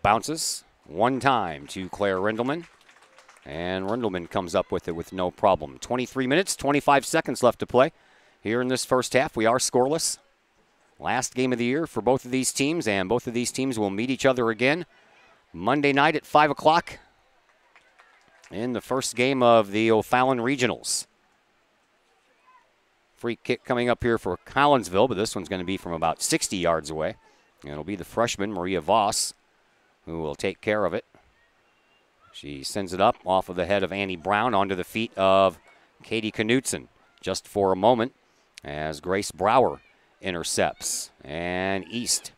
Speaker 1: Bounces one time to Claire Rindelman. And Rindelman comes up with it with no problem. 23 minutes, 25 seconds left to play. Here in this first half, we are scoreless. Last game of the year for both of these teams, and both of these teams will meet each other again Monday night at 5 o'clock in the first game of the O'Fallon Regionals. Free kick coming up here for Collinsville, but this one's going to be from about 60 yards away. And it'll be the freshman, Maria Voss, who will take care of it. She sends it up off of the head of Annie Brown onto the feet of Katie Knutson just for a moment as Grace Brower intercepts. And East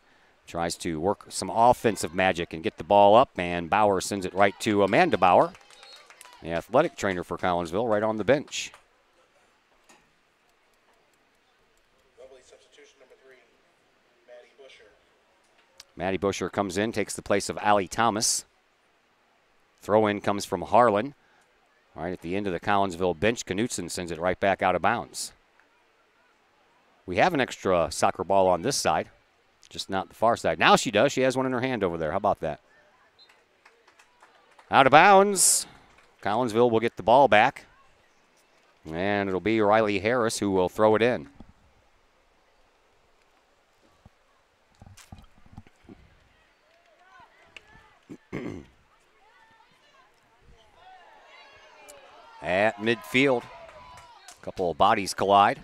Speaker 1: tries to work some offensive magic and get the ball up, and Bauer sends it right to Amanda Bauer, the athletic trainer for Collinsville, right on the bench. Maddie Busher comes in, takes the place of Allie Thomas. Throw-in comes from Harlan. Right at the end of the Collinsville bench, Knutson sends it right back out of bounds. We have an extra soccer ball on this side, just not the far side. Now she does. She has one in her hand over there. How about that? Out of bounds. Collinsville will get the ball back. And it'll be Riley Harris who will throw it in. At midfield, a couple of bodies collide,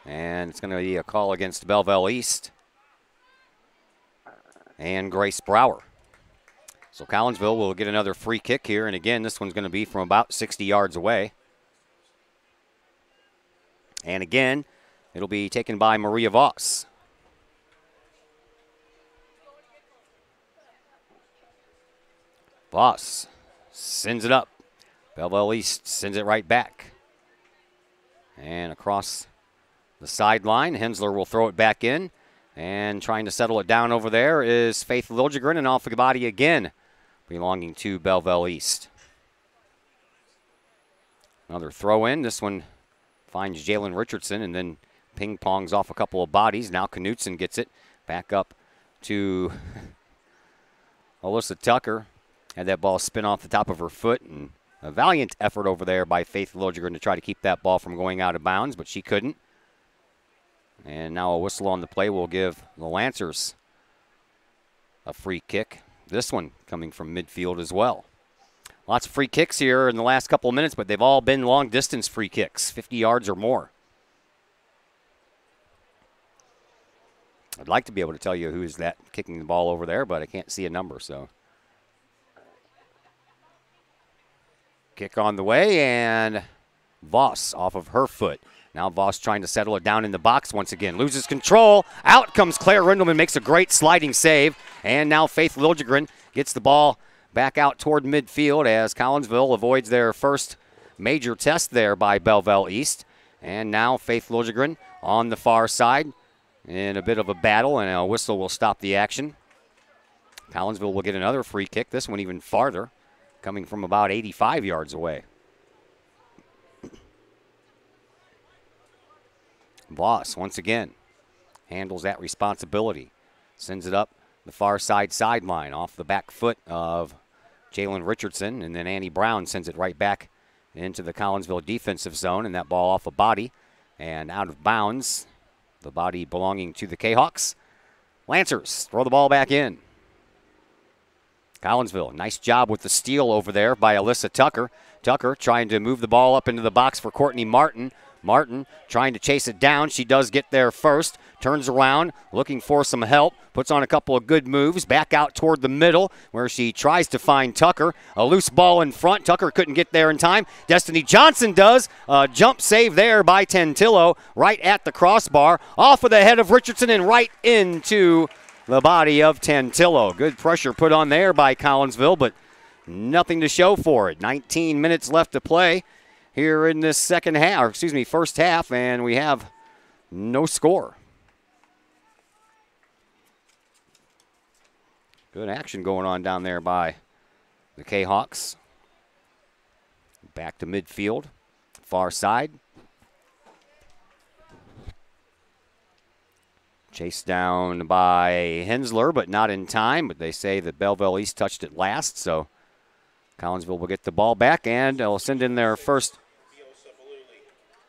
Speaker 1: and it's going to be a call against Belleville East and Grace Brower. So Collinsville will get another free kick here, and again, this one's going to be from about 60 yards away. And again, it'll be taken by Maria Voss. Voss sends it up. Belleville East sends it right back. And across the sideline, Hensler will throw it back in. And trying to settle it down over there is Faith Liljegren, and off the body again, belonging to Belleville East. Another throw in. This one finds Jalen Richardson and then ping-pongs off a couple of bodies. Now Knutson gets it back up to Alyssa Tucker. Had that ball spin off the top of her foot, and a valiant effort over there by Faith Liljegren to try to keep that ball from going out of bounds, but she couldn't. And now a whistle on the play will give the Lancers a free kick. This one coming from midfield as well. Lots of free kicks here in the last couple of minutes, but they've all been long-distance free kicks, 50 yards or more. I'd like to be able to tell you who's that kicking the ball over there, but I can't see a number, so. Kick on the way, and Voss off of her foot. Now Voss trying to settle it down in the box once again. Loses control. Out comes Claire Rindelman, makes a great sliding save. And now Faith Liljegren gets the ball back out toward midfield as Collinsville avoids their first major test there by Belleville East. And now Faith Liljegren on the far side in a bit of a battle, and a whistle will stop the action. Collinsville will get another free kick, this one even farther, coming from about 85 yards away. Voss, once again, handles that responsibility. Sends it up the far side sideline off the back foot of Jalen Richardson, and then Annie Brown sends it right back into the Collinsville defensive zone, and that ball off a body and out of bounds. The body belonging to the Kahawks. Lancers throw the ball back in. Collinsville, nice job with the steal over there by Alyssa Tucker. Tucker trying to move the ball up into the box for Courtney Martin. Martin trying to chase it down. She does get there first. Turns around, looking for some help. Puts on a couple of good moves. Back out toward the middle where she tries to find Tucker. A loose ball in front. Tucker couldn't get there in time. Destiny Johnson does. A jump save there by Tentillo right at the crossbar. Off of the head of Richardson and right into the body of Tentillo. Good pressure put on there by Collinsville, but nothing to show for it. 19 minutes left to play here in this first half, and we have no score. Good action going on down there by the Kahawks. Back to midfield, far side. Chased down by Hensler, but not in time. But they say that Belleville East touched it last, so Collinsville will get the ball back, and they'll send in their first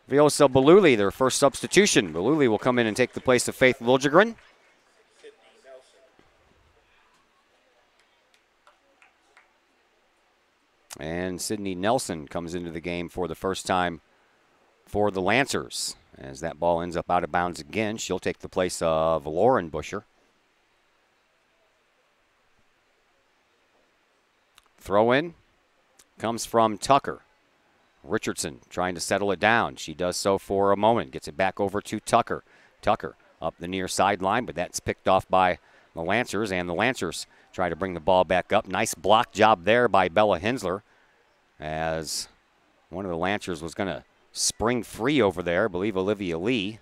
Speaker 1: Viosa Baluli, their first substitution. Baluli will come in and take the place of Faith Liljegren. And Sydney Nelson comes into the game for the first time for the Lancers. As that ball ends up out of bounds again, she'll take the place of Lauren Busher. Throw in comes from Tucker. Richardson trying to settle it down. She does so for a moment. Gets it back over to Tucker. Tucker up the near sideline, but that's picked off by the Lancers, and the Lancers try to bring the ball back up. Nice block job there by Bella Hensler, as one of the Lancers was going to spring free over there. I believe Olivia Lee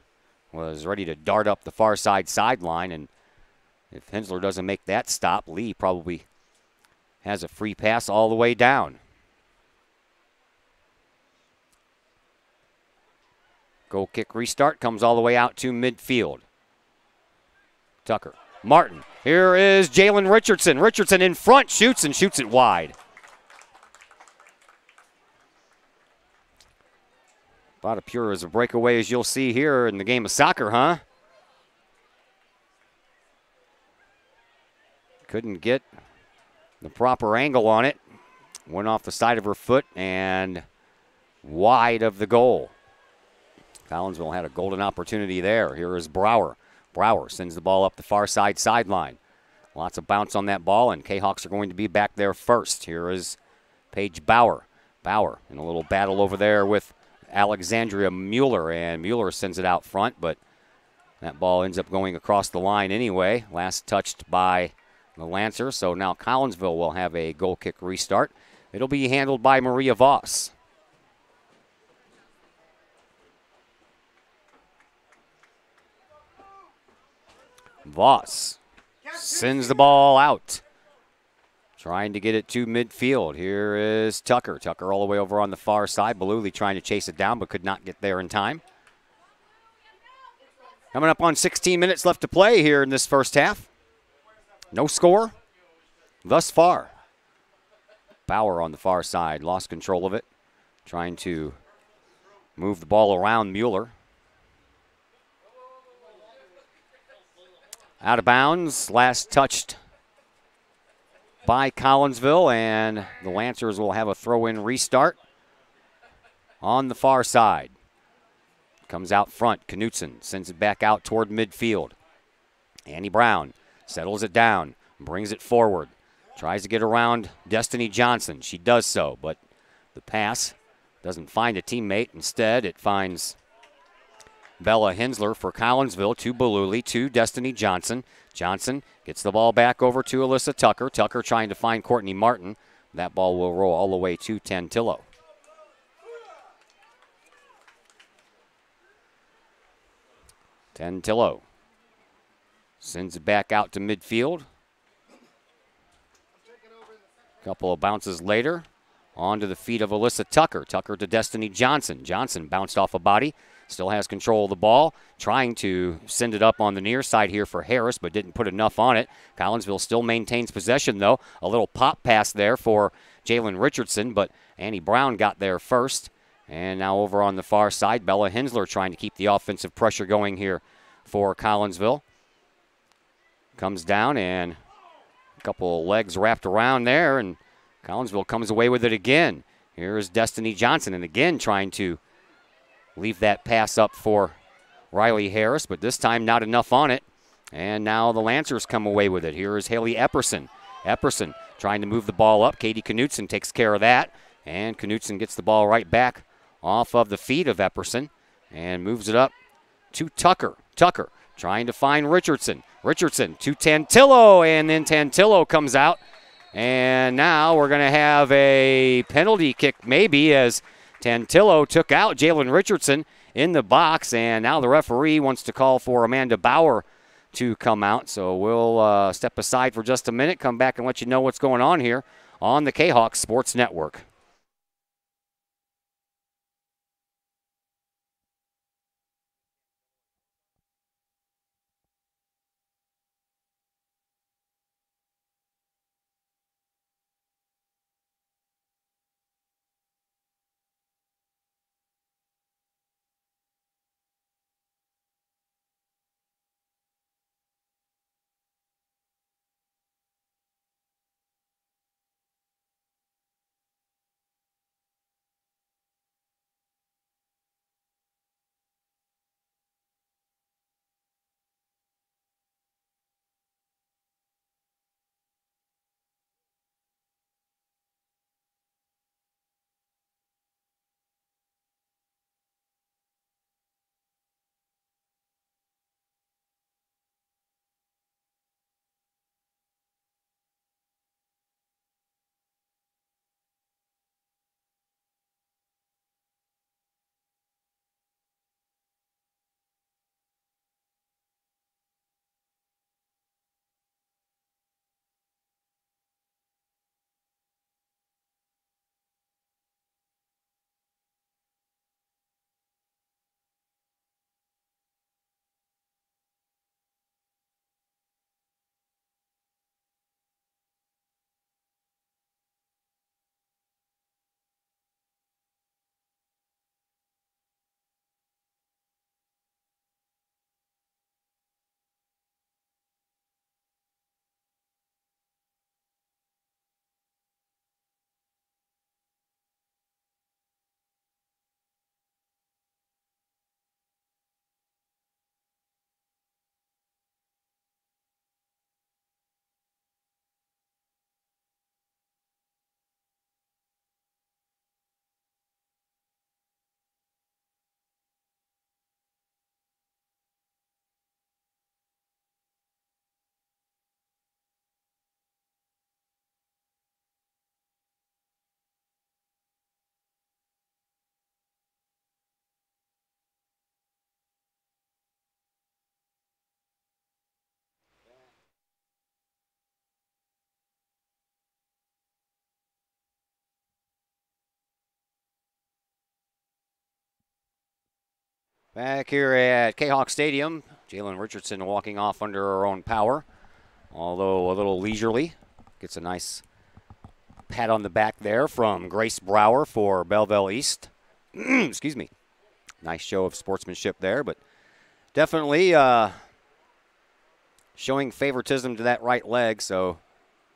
Speaker 1: was ready to dart up the far side sideline, and if Hensler doesn't make that stop, Lee probably has a free pass all the way down. Goal kick restart comes all the way out to midfield. Tucker. Martin. Here is Jalen Richardson. Richardson in front, shoots and shoots it wide. About as pure as a breakaway as you'll see here in the game of soccer, huh? Couldn't get the proper angle on it. Went off the side of her foot and wide of the goal. Collinsville had a golden opportunity there. Here is Brower. Brower sends the ball up the far side sideline. Lots of bounce on that ball, and Kahawks are going to be back there first. Here is Paige Bauer. Bauer in a little battle over there with Alexandria Mueller, and Mueller sends it out front, but that ball ends up going across the line anyway. Last touched by the Lancers, so now Collinsville will have a goal kick restart. It'll be handled by Maria Voss. Voss sends the ball out. Trying to get it to midfield. Here is Tucker. Tucker all the way over on the far side. Belleville trying to chase it down but could not get there in time. Coming up on 16 minutes left to play here in this first half. No score thus far. Bauer on the far side lost control of it. Trying to move the ball around Mueller. Out of bounds. Last touched by Collinsville, and the Lancers will have a throw-in restart on the far side. Comes out front. Knutson sends it back out toward midfield. Annie Brown settles it down, brings it forward. Tries to get around Destiny Johnson. She does so, but the pass doesn't find a teammate. Instead, it finds Bella Hensler for Collinsville to Belleville to Destiny Johnson. Johnson gets the ball back over to Alyssa Tucker. Tucker trying to find Courtney Martin. That ball will roll all the way to Tantillo. Tantillo sends it back out to midfield. Couple of bounces later, onto the feet of Alyssa Tucker. Tucker to Destiny Johnson. Johnson bounced off a body, still has control of the ball, trying to send it up on the near side here for Harris, but didn't put enough on it. Collinsville still maintains possession, though. A little pop pass there for Jalen Richardson, but Annie Brown got there first. And now over on the far side, Bella Hensler trying to keep the offensive pressure going here for Collinsville. Comes down and a couple of legs wrapped around there, and Collinsville comes away with it again. Here is Destiny Johnson, and again trying to leave that pass up for Riley Harris, but this time not enough on it. And now the Lancers come away with it. Here is Haley Epperson. Epperson trying to move the ball up. Katie Knutson takes care of that, and Knutson gets the ball right back off of the feet of Epperson and moves it up to Tucker. Tucker trying to find Richardson. Richardson to Tantillo, and then Tantillo comes out. And now we're going to have a penalty kick maybe as Tantillo took out Jalen Richardson in the box, and now the referee wants to call for Amanda Bauer to come out. So we'll step aside for just a minute, come back and let you know what's going on here on the Kahok Sports Network. Back here at Kahok Stadium, Jalen Richardson walking off under her own power, although a little leisurely. Gets a nice pat on the back there from Grace Brower for Belleville East. Excuse me. Nice show of sportsmanship there, but definitely showing favoritism to that right leg, so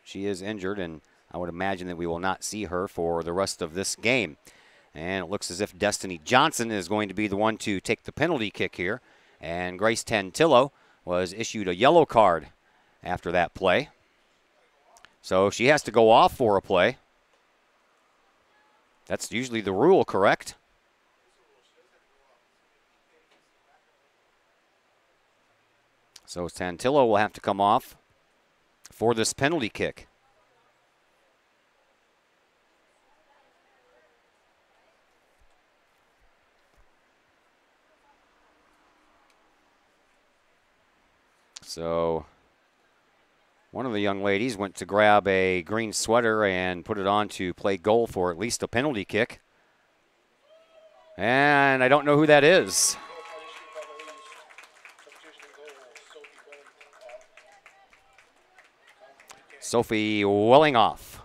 Speaker 1: she is injured, and I would imagine that we will not see her for the rest of this game. And it looks as if Destiny Johnson is going to be the one to take the penalty kick here. And Grace Tantillo was issued a yellow card after that play. So she has to go off for a play. That's usually the rule, correct? So Tantillo will have to come off for this penalty kick. So one of the young ladies went to grab a green sweater and put it on to play goal for at least a penalty kick. And I don't know who that is. Sophie Wellinghoff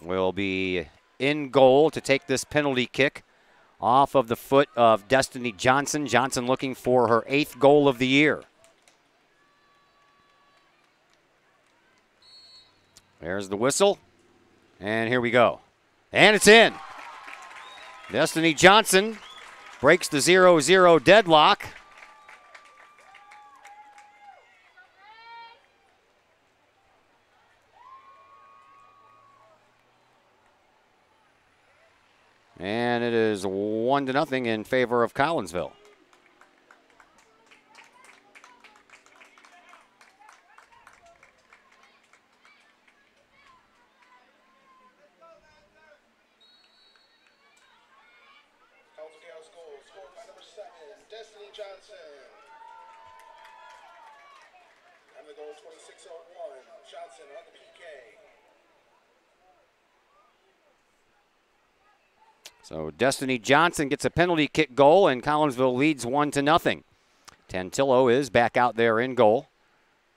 Speaker 1: will be in goal to take this penalty kick off of the foot of Destiny Johnson. Johnson looking for her 8th goal of the year. There's the whistle. And here we go. And it's in. Destiny Johnson breaks the 0-0 deadlock. And it is 1-0 in favor of Collinsville.
Speaker 3: Scored by number 7, Destiny Johnson. And the goal 26-01, Johnson on the PK.
Speaker 1: So Destiny Johnson gets a penalty kick goal, and Collinsville leads 1-0. Tantillo is back out there in goal.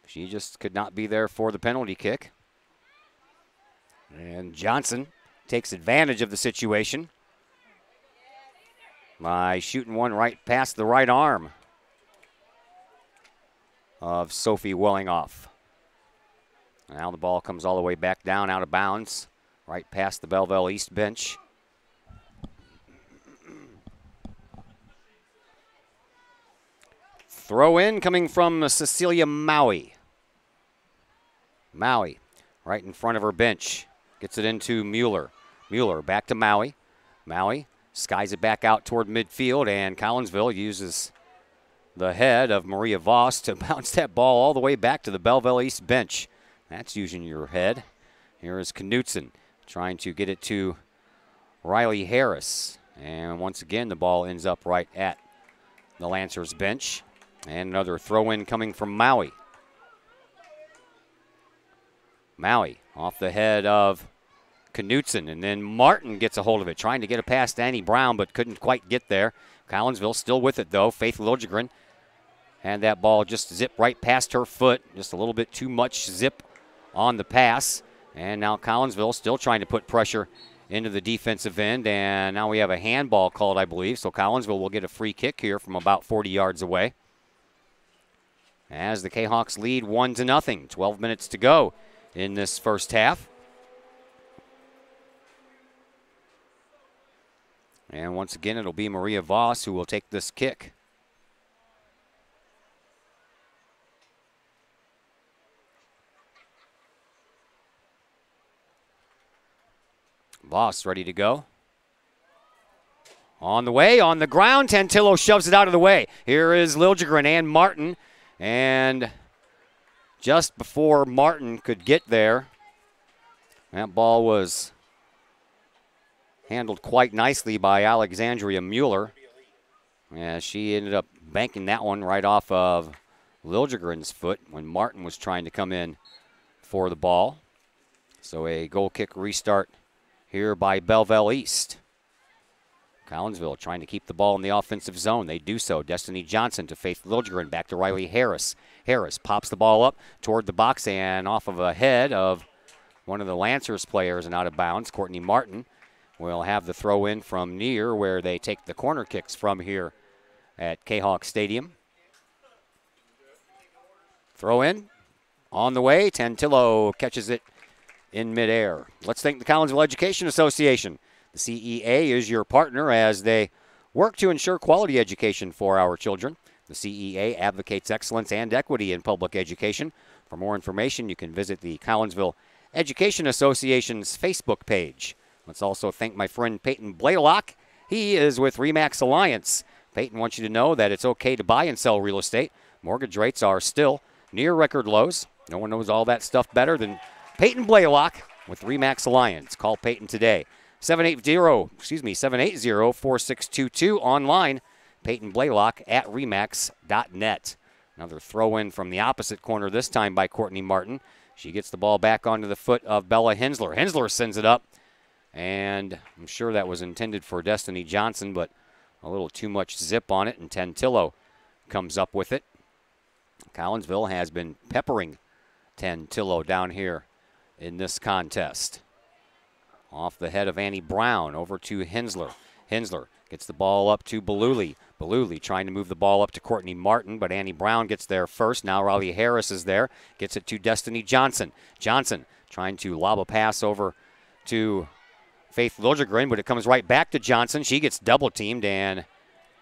Speaker 1: She just could not be there for the penalty kick. And Johnson takes advantage of the situation by shooting one right past the right arm of Sophie Wellinghoff. Now the ball comes all the way back down out of bounds, right past the Belleville East bench. Throw in coming from Cecilia Maui. Maui right in front of her bench. Gets it into Mueller. Mueller back to Maui. Maui skies it back out toward midfield, and Collinsville uses the head of Maria Voss to bounce that ball all the way back to the Belleville East bench. That's using your head. Here is Knutson trying to get it to Riley Harris. And once again, the ball ends up right at the Lancers bench. And another throw-in coming from Maui. Maui off the head of Knutson, and then Martin gets a hold of it, trying to get it past Annie Brown, but couldn't quite get there. Collinsville still with it, though. Faith Liljegren had that ball just zip right past her foot. Just a little bit too much zip on the pass. And now Collinsville still trying to put pressure into the defensive end, and now we have a handball called, I believe. So Collinsville will get a free kick here from about 40 yards away, as the Kahawks lead 1-0. 12 minutes to go in this first half. And once again, it'll be Maria Voss who will take this kick. Voss ready to go. On the way, on the ground, Tantillo shoves it out of the way. Here is Liljegren and Martin. And just before Martin could get there, that ball was handled quite nicely by Alexandria Mueller. Yeah, she ended up banking that one right off of Liljegren's foot when Martin was trying to come in for the ball. So a goal kick restart here by Belleville East. Collinsville trying to keep the ball in the offensive zone. They do so. Destiny Johnson to Faith Liljegren. Back to Riley Harris. Harris pops the ball up toward the box and off of a head of one of the Lancers players and out of bounds. Courtney Martin will have the throw in from near where they take the corner kicks from here at Kahok Stadium. Throw in on the way. Tantillo catches it in midair. Let's thank the Collinsville Education Association. The CEA is your partner as they work to ensure quality education for our children. The CEA advocates excellence and equity in public education. For more information, you can visit the Collinsville Education Association's Facebook page. Let's also thank my friend Peyton Blaylock. He is with RE/MAX Alliance. Peyton wants you to know that it's okay to buy and sell real estate. Mortgage rates are still near record lows. No one knows all that stuff better than Peyton Blaylock with RE/MAX Alliance. Call Peyton today. 780-4622 online. Peyton Blaylock at remax.net. Another throw in from the opposite corner, this time by Courtney Martin. She gets the ball back onto the foot of Bella Hensler. Hensler sends it up, and I'm sure that was intended for Destiny Johnson, but a little too much zip on it, and Tantillo comes up with it. Collinsville has been peppering Tantillo down here in this contest. Off the head of Annie Brown, over to Hensler. Hensler gets the ball up to Belleville. Belleville trying to move the ball up to Courtney Martin, but Annie Brown gets there first. Now Riley Harris is there. Gets it to Destiny Johnson. Johnson trying to lob a pass over to Faith Liljegren, but it comes right back to Johnson. She gets double-teamed, and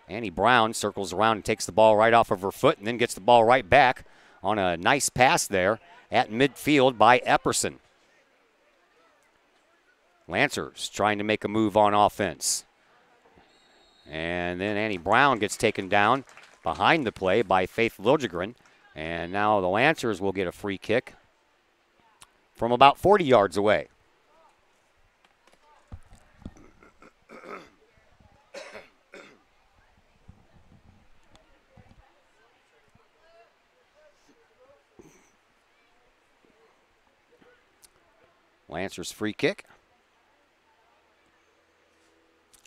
Speaker 1: Annie Brown circles around and takes the ball right off of her foot and then gets the ball right back on a nice pass there at midfield by Epperson. Lancers trying to make a move on offense. And then Annie Brown gets taken down behind the play by Faith Liljegren. And now the Lancers will get a free kick from about 40 yards away. Lancers free kick.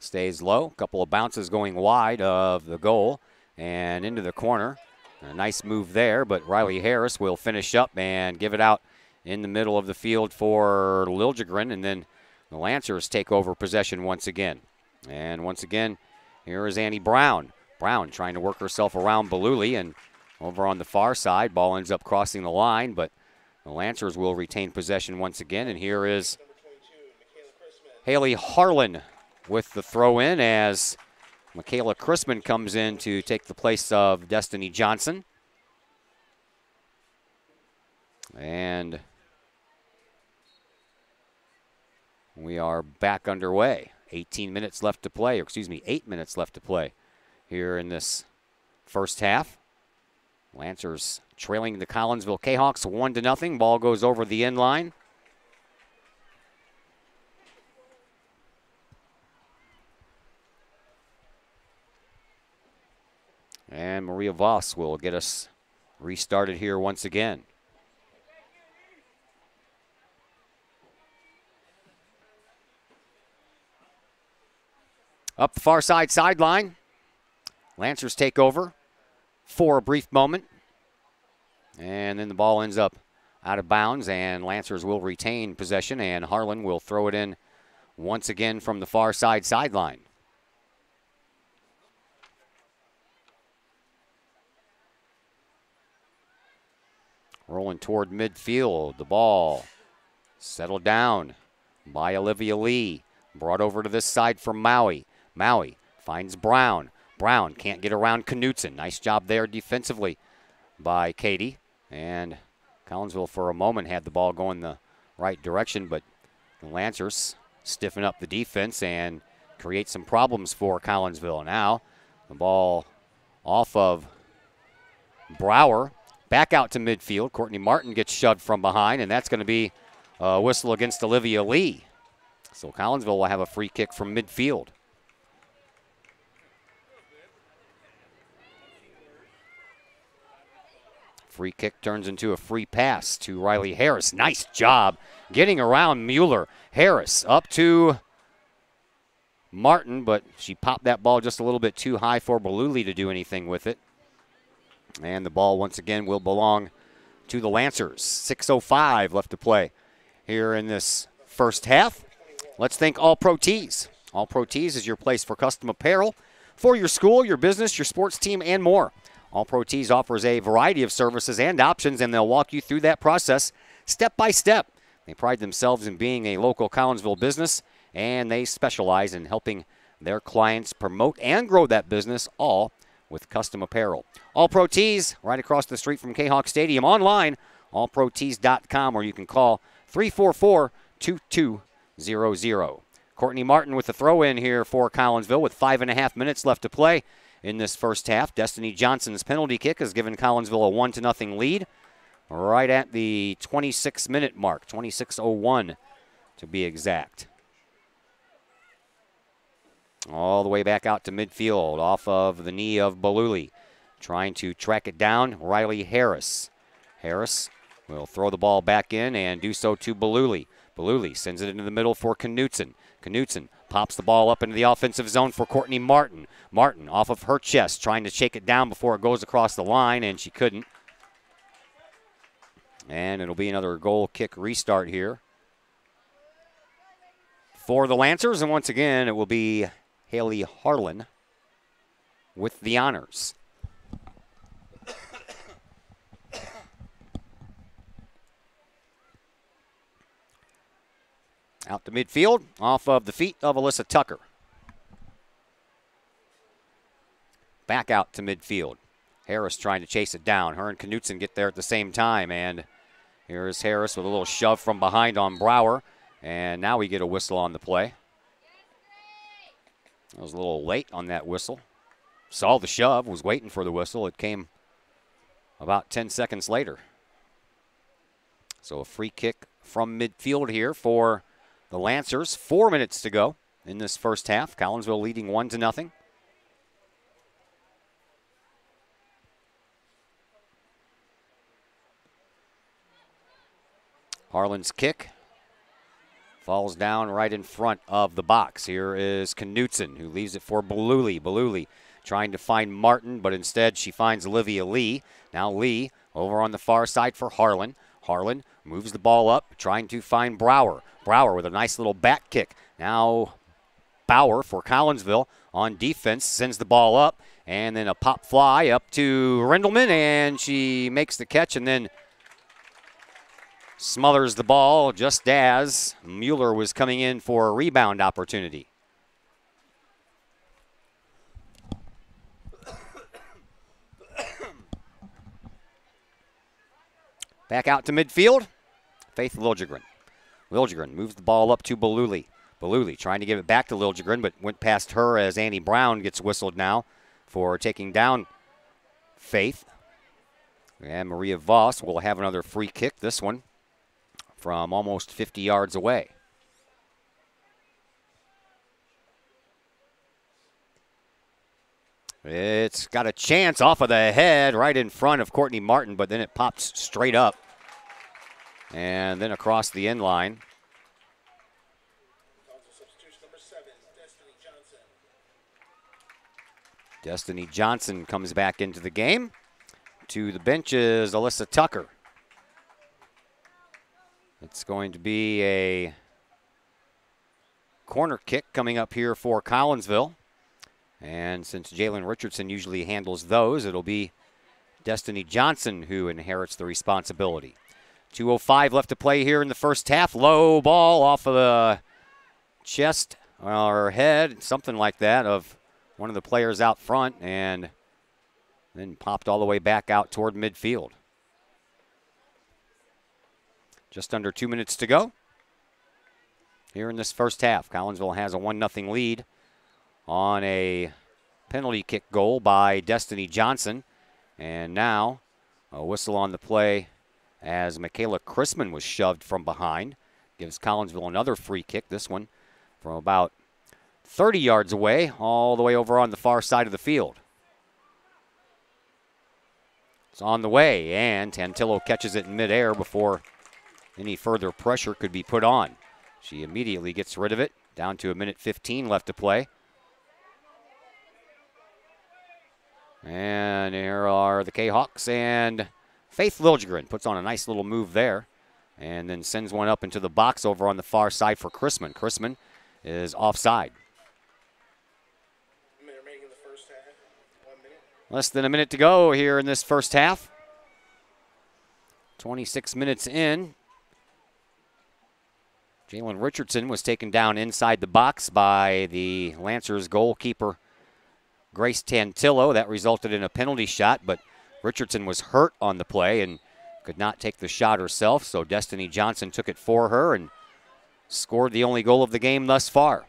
Speaker 1: Stays low. A couple of bounces going wide of the goal and into the corner. A nice move there, but Riley Harris will finish up and give it out in the middle of the field for Liljegren, and then the Lancers take over possession once again. And once again, here is Annie Brown. Brown trying to work herself around Belleville, and over on the far side, ball ends up crossing the line, but the Lancers will retain possession once again, and here is Haley Harlan with the throw-in as Michaela Chrisman comes in to take the place of Destiny Johnson. And we are back underway. 18 minutes left to play, or excuse me, 8 minutes left to play here in this first half. Lancers trailing the Collinsville Kahawks 1-0. Ball goes over the end line. And Maria Voss will get us restarted here once again. Up the far side sideline. Lancers take over for a brief moment. And then the ball ends up out of bounds, and Lancers will retain possession, and Harlan will throw it in once again from the far side sideline. Rolling toward midfield. The ball settled down by Olivia Lee. Brought over to this side from Maui. Maui finds Brown. Brown can't get around Knutson. Nice job there defensively by Katie. And Collinsville for a moment had the ball going the right direction, but the Lancers stiffen up the defense and create some problems for Collinsville. Now the ball off of Brower. Back out to midfield. Courtney Martin gets shoved from behind, and that's going to be a whistle against Olivia Lee. So Collinsville will have a free kick from midfield. Free kick turns into a free pass to Riley Harris. Nice job getting around Mueller. Harris up to Martin, but she popped that ball just a little bit too high for Belleville to do anything with it. And the ball once again will belong to the Lancers. 6:05 left to play here in this first half. Let's thank All Pro Tees. All Pro Tees is your place for custom apparel for your school, your business, your sports team, and more. All Pro Tees offers a variety of services and options, and they'll walk you through that process step by step. They pride themselves in being a local Collinsville business, and they specialize in helping their clients promote and grow that business, all with custom apparel. All Pro Tees, right across the street from Kahok Stadium. Online, allprotees.com, or you can call 344-2200. Courtney Martin with the throw-in here for Collinsville with 5.5 minutes left to play in this first half. Destiny Johnson's penalty kick has given Collinsville a 1-0 lead right at the 26-minute mark, 26:01 to be exact. All the way back out to midfield off of the knee of Belleville. Trying to track it down, Riley Harris. Harris will throw the ball back in and do so to Belleville. Belleville sends it into the middle for Knutson. Knutson pops the ball up into the offensive zone for Courtney Martin. Martin off of her chest, trying to shake it down before it goes across the line, and she couldn't. And it'll be another goal kick restart here for the Lancers. And once again, it will be Haley Harlan with the honors. Out to midfield, off of the feet of Alyssa Tucker. Back out to midfield. Harris trying to chase it down. Her and Knutson get there at the same time, and here's Harris with a little shove from behind on Brower, and now we get a whistle on the play. I was a little late on that whistle. Saw the shove, was waiting for the whistle. It came about 10 seconds later. So a free kick from midfield here for the Lancers. 4 minutes to go in this first half. Collinsville leading 1-0. Harlan's kick falls down right in front of the box. Here is Knutson, who leaves it for Belleville. Belleville trying to find Martin, but instead she finds Olivia Lee. Now Lee over on the far side for Harlan. Harlan moves the ball up, trying to find Brower. Brower with a nice little back kick. Now Bauer for Collinsville on defense sends the ball up, and then a pop fly up to Rendelman, and she makes the catch and then smothers the ball just as Mueller was coming in for a rebound opportunity. Back out to midfield, Faith Liljegren. Liljegren moves the ball up to Belleville. Belleville trying to give it back to Liljegren, but went past her as Annie Brown gets whistled now for taking down Faith. And Maria Voss will have another free kick, this one from almost 50 yards away. It's got a chance off of the head right in front of Courtney Martin, but then it pops straight up and then across the end line.
Speaker 3: Substitution number 7, Destiny Johnson.
Speaker 1: Destiny Johnson comes back into the game. To the bench is Alyssa Tucker. It's going to be a corner kick coming up here for Collinsville. And since Jalen Richardson usually handles those, it'll be Destiny Johnson who inherits the responsibility. 2:05 left to play here in the first half. Low ball off of the chest or head, something like that, of one of the players out front, and then popped all the way back out toward midfield. Just under 2 minutes to go here in this first half. Collinsville has a 1-0 lead on a penalty kick goal by Destiny Johnson. And now a whistle on the play as Michaela Chrisman was shoved from behind. Gives Collinsville another free kick, this one from about 30 yards away, all the way over on the far side of the field. It's on the way, and Tantillo catches it in midair before any further pressure could be put on. She immediately gets rid of it Down to 1:15 left to play. And here are the Kahawks, and Faith Liljegren puts on a nice little move there and then sends one up into the box over on the far side for Chrisman. Chrisman is offside.
Speaker 3: A minute remaining in the first half. 1 minute.
Speaker 1: Less than a minute to go here in this first half. 26 minutes in. Jalen Richardson was taken down inside the box by the Lancers goalkeeper, Grace Tantillo. That resulted in a penalty shot, but Richardson was hurt on the play and could not take the shot herself, so Destiny Johnson took it for her and scored the only goal of the game thus far.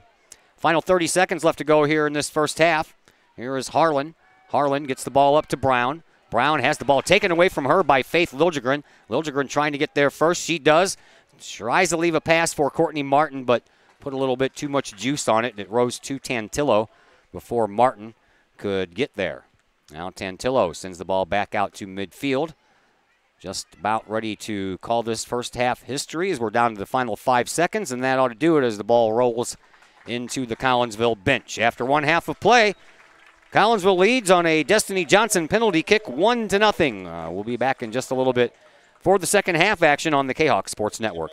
Speaker 1: Final 30 seconds left to go here in this first half. Here is Harlan. Harlan gets the ball up to Brown. Brown has the ball taken away from her by Faith Liljegren. Liljegren trying to get there first. She does. Tries to leave a pass for Courtney Martin, but put a little bit too much juice on it. It rose to Tantillo before Martin could get there. Now Tantillo sends the ball back out to midfield. Just about ready to call this first half history as we're down to the final 5 seconds, and that ought to do it as the ball rolls into the Collinsville bench. After one half of play, Collinsville leads on a Destiny Johnson penalty kick 1-0. We'll be back in just a little bit for the second half action on the Kahok Sports Network.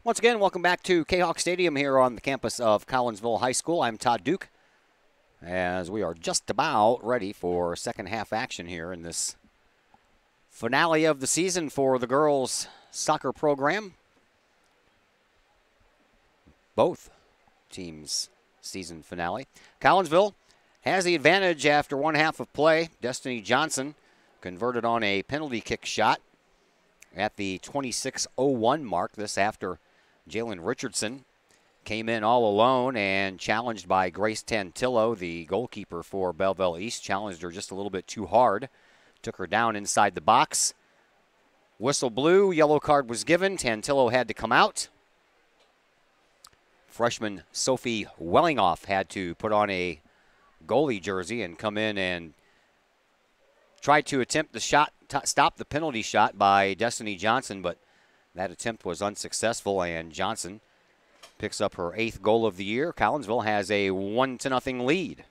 Speaker 1: Once again, welcome back to Kahok Stadium here on the campus of Collinsville High School. I'm Todd Duke, as we are just about ready for second half action here in this finale of the season for the girls' soccer program. Both teams' season finale. Collinsville has the advantage after one half of play. Destiny Johnson converted on a penalty kick shot at the 26:01 mark. This after Jalen Richardson came in all alone and challenged by Grace Tantillo, the goalkeeper for Belleville East. Challenged her just a little bit too hard. Took her down inside the box. Whistle blew. Yellow card was given. Tantillo had to come out. Freshman Sophie Wellingoff had to put on a goalie jersey and come in and try to attempt the shot, stop the penalty shot by Destiny Johnson, but that attempt was unsuccessful, and Johnson picks up her 8th goal of the year. Collinsville has a 1-0 lead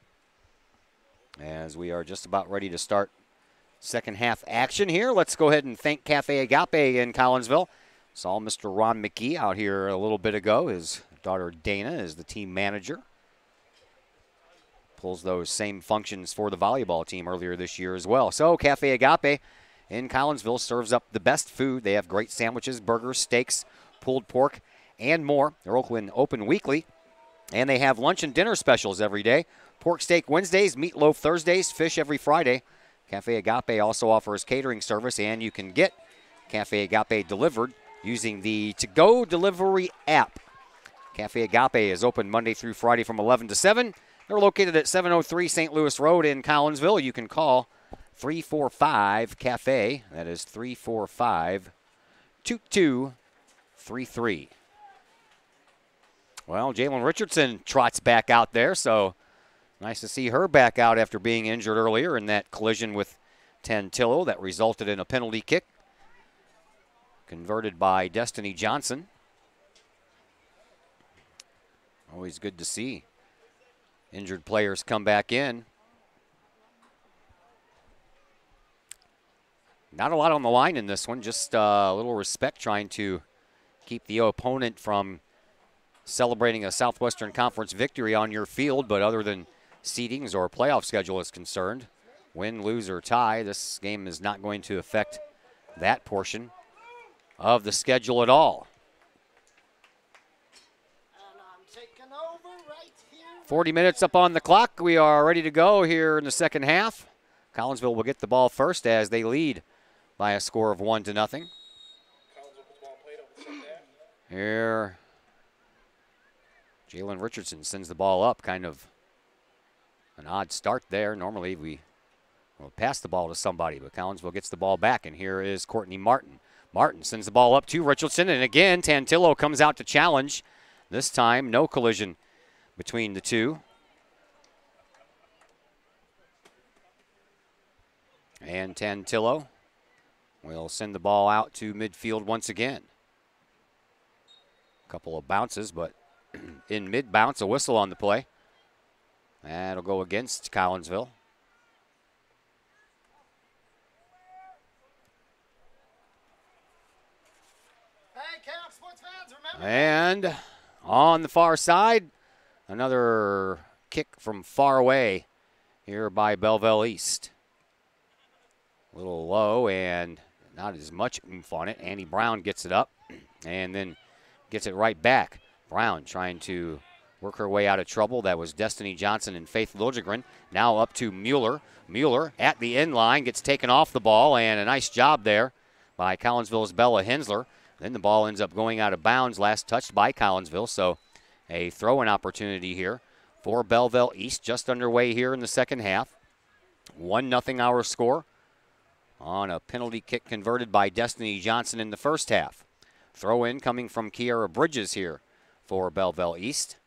Speaker 1: as we are just about ready to start second half action here. Let's go ahead and thank Cafe Agape in Collinsville. Saw Mr. Ron McGee out here a little bit ago. His daughter Dana is the team manager. Pulls those same functions for the volleyball team earlier this year as well. So Cafe Agape in Collinsville serves up the best food. They have great sandwiches, burgers, steaks, pulled pork, and more. They're open weekly, and they have lunch and dinner specials every day. Pork steak Wednesdays, meatloaf Thursdays, fish every Friday. Cafe Agape also offers catering service, and you can get Cafe Agape delivered using the to-go delivery app. Cafe Agape is open Monday through Friday from 11 to 7. They're located at 703 St. Louis Road in Collinsville. You can call 345-CAFE. That is 345-2233. Well, Jalen Richardson trots back out there, so nice to see her back out after being injured earlier in that collision with Tantillo that resulted in a penalty kick converted by Destiny Johnson. Always good to see injured players come back in. Not a lot on the line in this one, just a little respect, trying to keep the opponent from celebrating a Southwestern Conference victory on your field. But other than seedings or playoff schedule is concerned, win, lose, or tie, this game is not going to affect that portion of the schedule at all. 40 minutes up on the clock. We are ready to go here in the second half. Collinsville will get the ball first as they lead by a score of 1-0. Here, Jalen Richardson sends the ball up. Kind of an odd start there. Normally we will pass the ball to somebody, but Collinsville gets the ball back, and here is Courtney Martin. Martin sends the ball up to Richardson, and again, Tantillo comes out to challenge. This time, no collision between the two. And Tantillo will send the ball out to midfield once again. A couple of bounces, but in mid-bounce, a whistle on the play. That'll go against Collinsville.
Speaker 3: Hey, Kahok sports fans, remember?
Speaker 1: And on the far side, another kick from far away here by Belleville East. A little low and not as much oomph on it. Annie Brown gets it up and then gets it right back. Brown trying to work her way out of trouble. That was Destiny Johnson and Faith Liljegren. Now up to Mueller. Mueller at the end line gets taken off the ball, and a nice job there by Collinsville's Bella Hensler. Then the ball ends up going out of bounds, last touched by Collinsville. So a throw-in opportunity here for Belleville East, just underway here in the second half. 1-0 our score on a penalty kick converted by Destiny Johnson in the first half. Throw-in coming from Kiara Bridges here for Belleville East.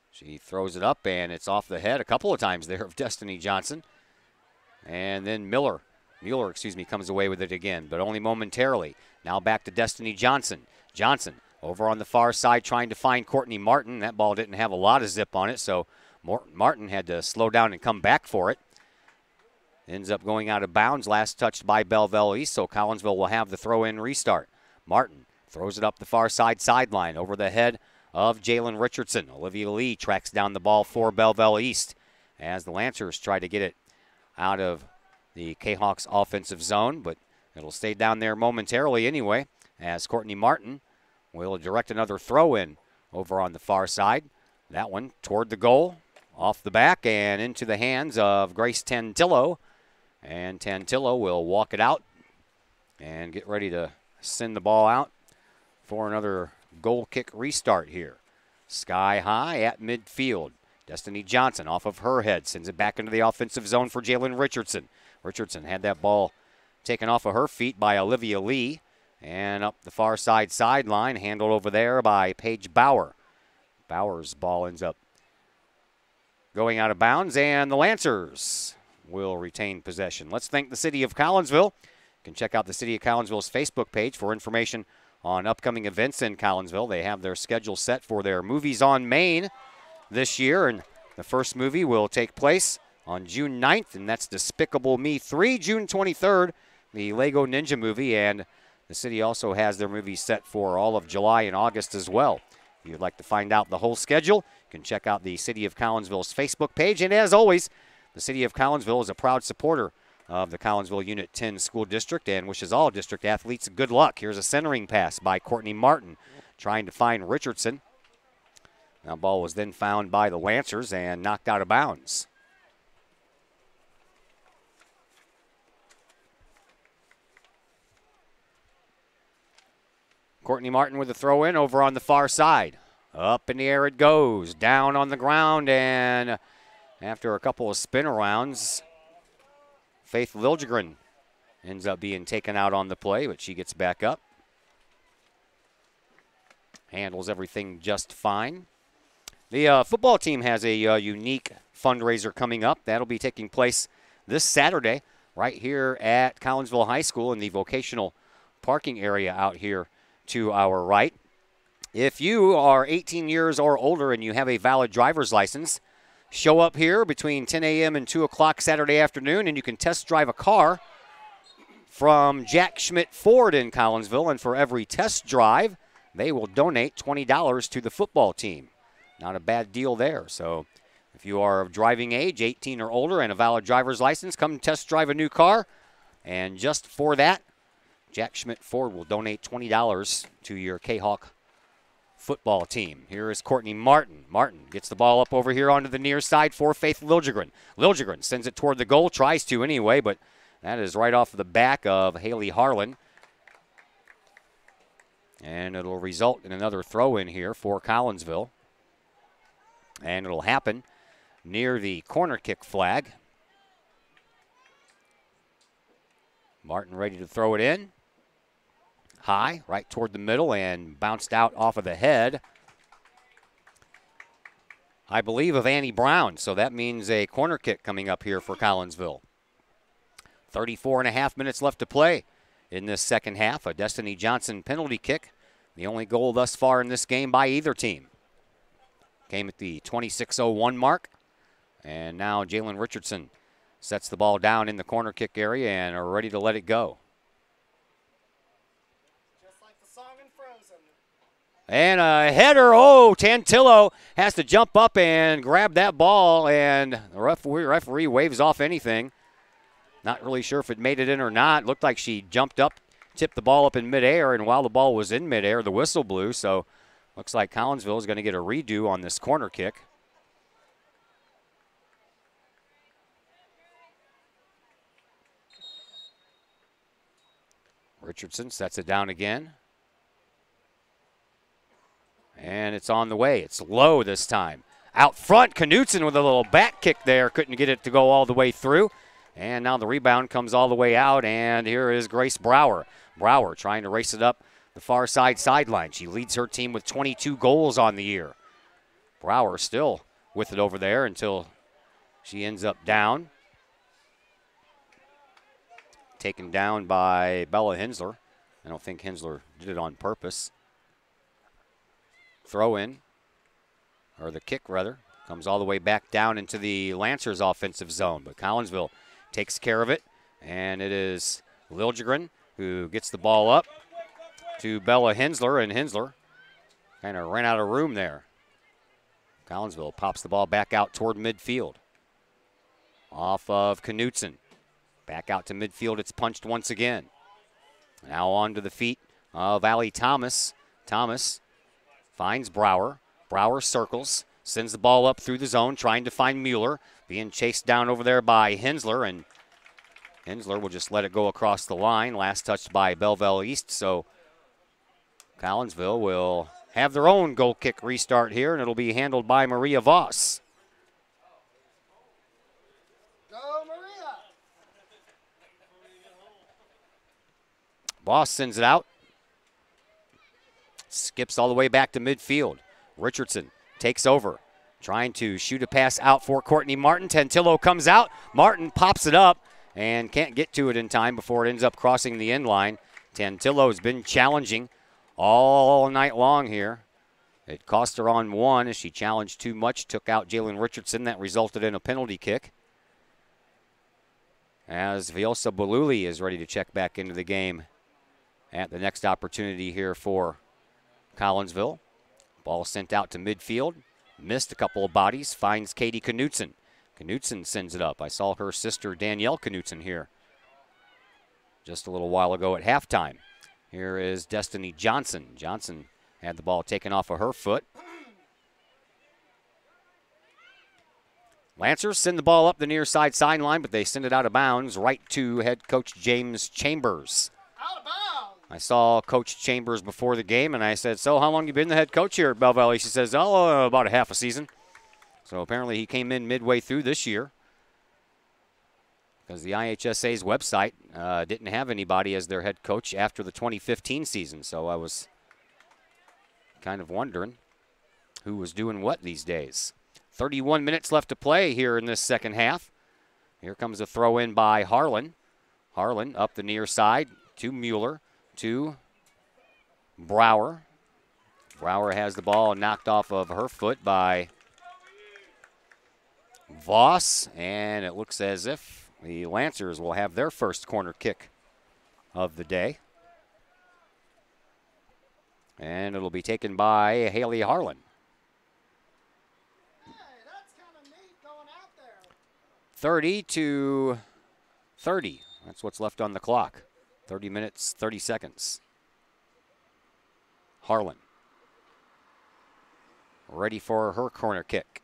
Speaker 1: She throws it up, and it's off the head a couple of times there of Destiny Johnson. And then Mueller comes away with it again, but only momentarily. Now back to Destiny Johnson. Johnson over on the far side trying to find Courtney Martin. That ball didn't have a lot of zip on it, so Martin had to slow down and come back for it. Ends up going out of bounds, last touched by Belleville East, so Collinsville will have the throw-in restart. Martin Throws it up the far side sideline over the head of Jalen Richardson. Olivia Lee tracks down the ball for Belleville East as the Lancers try to get it out of the Kahawks offensive zone, but it'll stay down there momentarily anyway as Courtney Martin will direct another throw in over on the far side. That one toward the goal, off the back and into the hands of Grace Tantillo. And Tantillo will walk it out and get ready to send the ball out for another goal kick restart here. Sky high at midfield. Destiny Johnson off of her head sends it back into the offensive zone for Jalen Richardson. Richardson had that ball taken off of her feet by Olivia Lee. And up the far side sideline, handled over there by Paige Bauer. Bauer's ball ends up going out of bounds, and the Lancers will retain possession. Let's thank the City of Collinsville. You can check out the City of Collinsville's Facebook page for information on upcoming events in Collinsville. They have their schedule set for their Movies on Main this year, and the first movie will take place on June 9th, and that's Despicable Me 3. June 23rd, the Lego Ninja movie, and the city also has their movies set for all of July and August as well. If you'd like to find out the whole schedule, you can check out the City of Collinsville's Facebook page. And as always, the City of Collinsville is a proud supporter of the Collinsville Unit 10 School District and wishes all district athletes good luck. Here's a centering pass by Courtney Martin trying to find Richardson. That ball was then found by the Lancers and knocked out of bounds. Courtney Martin with a throw in over on the far side. Up in the air it goes, down on the ground, and after a couple of spin arounds, Faith Liljegren ends up being taken out on the play, but she gets back up. Handles everything just fine. The football team has a unique fundraiser coming up. That'll be taking place this Saturday right here at Collinsville High School in the vocational parking area out here to our right. If you are 18 years or older and you have a valid driver's license, show up here between 10 a.m. and 2 o'clock Saturday afternoon, and you can test drive a car from Jack Schmidt Ford in Collinsville. And for every test drive, they will donate $20 to the football team. Not a bad deal there. So if you are of driving age, 18 or older, and a valid driver's license, come test drive a new car. And just for that, Jack Schmidt Ford will donate $20 to your Kahok football team. Here is Courtney Martin. Martin gets the ball up over here onto the near side for Faith Liljegren. Liljegren sends it toward the goal, tries to anyway, but that is right off the back of Haley Harlan. And it'll result in another throw in here for Collinsville. And it'll happen near the corner kick flag. Martin ready to throw it in. High, right toward the middle, and bounced out off of the head, I believe, of Annie Brown. So that means a corner kick coming up here for Collinsville. 34.5 minutes left to play in this second half. A Destiny Johnson penalty kick, the only goal thus far in this game by either team. Came at the 26:01 mark, and now Jalen Richardson sets the ball down in the corner kick area and are ready to let it go. And a header. Oh, Tantillo has to jump up and grab that ball, and the referee waves off anything. Not really sure if it made it in or not. Looked like she jumped up, tipped the ball up in midair, and while the ball was in midair, the whistle blew. So looks like Collinsville is going to get a redo on this corner kick. Richardson sets it down again. And it's on the way. It's low this time. Out front, Knutson with a little back kick there. Couldn't get it to go all the way through. And now the rebound comes all the way out, and here is Grace Brower. Brower trying to race it up the far side sideline. She leads her team with 22 goals on the year. Brower still with it over there until she ends up down. Taken down by Bella Hensler. I don't think Hensler did it on purpose. Throw in, or the kick rather, comes all the way back down into the Lancers offensive zone. But Collinsville takes care of it, and it is Liljegren who gets the ball up to Bella Hensler, and Hensler kind of ran out of room there. Collinsville pops the ball back out toward midfield. Off of Knutson. Back out to midfield. It's punched once again. Now on to the feet of Allie Thomas. Thomas finds Brower. Brower circles. Sends the ball up through the zone, trying to find Mueller. Being chased down over there by Hensler, and Hensler will just let it go across the line. Last touched by Belleville East, so Collinsville will have their own goal kick restart here, and it'll be handled by Maria Voss.
Speaker 3: Go, Maria!
Speaker 1: Voss sends it out. Skips all the way back to midfield. Richardson takes over, trying to shoot a pass out for Courtney Martin. Tantillo comes out. Martin pops it up and can't get to it in time before it ends up crossing the end line. Tantillo has been challenging all night long here. It cost her on one as she challenged too much, took out Jalen Richardson. That resulted in a penalty kick. As Viosa Baluli is ready to check back into the game at the next opportunity here for Collinsville. Ball sent out to midfield. Missed a couple of bodies. Finds Katie Knutson. Knutson sends it up. I saw her sister Danielle Knutson here just a little while ago at halftime. Here is Destiny Johnson. Johnson had the ball taken off of her foot. Lancers send the ball up the near side sideline, but they send it out of bounds right to head coach James Chambers.
Speaker 3: Out of bounds!
Speaker 1: I saw Coach Chambers before the game, and I said, so how long you been the head coach here at Belleville? She says, oh, about a half a season. So apparently he came in midway through this year because the IHSA's website didn't have anybody as their head coach after the 2015 season. So I was kind of wondering who was doing what these days. 31 minutes left to play here in this second half. Here comes a throw in by Harlan. Harlan up the near side to Mueller, to Brower. Brower has the ball knocked off of her foot by Voss, and it looks as if the Lancers will have their first corner kick of the day. And it'll be taken by Haley Harlan.
Speaker 3: Hey, that's kind of neat going out there.
Speaker 1: 30-30. That's what's left on the clock. 30 minutes, 30 seconds. Harlan ready for her corner kick.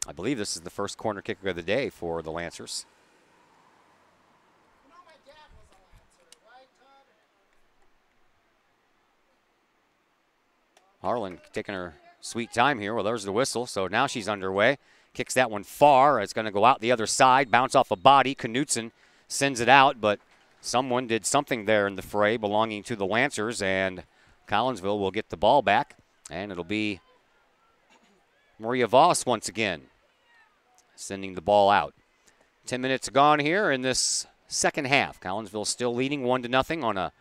Speaker 1: I believe this is the first corner kick of the day for the Lancers.
Speaker 3: You know, my dad was a Lancer, right, Todd?
Speaker 1: Harlan taking her sweet time here. Well, there's the whistle, so now she's underway. Kicks that one far. It's going to go out the other side, bounce off a body. Knutson sends it out, but someone did something there in the fray belonging to the Lancers, and Collinsville will get the ball back, and it'll be Maria Voss once again sending the ball out. 10 minutes gone here in this second half. Collinsville still leading 1-0 on a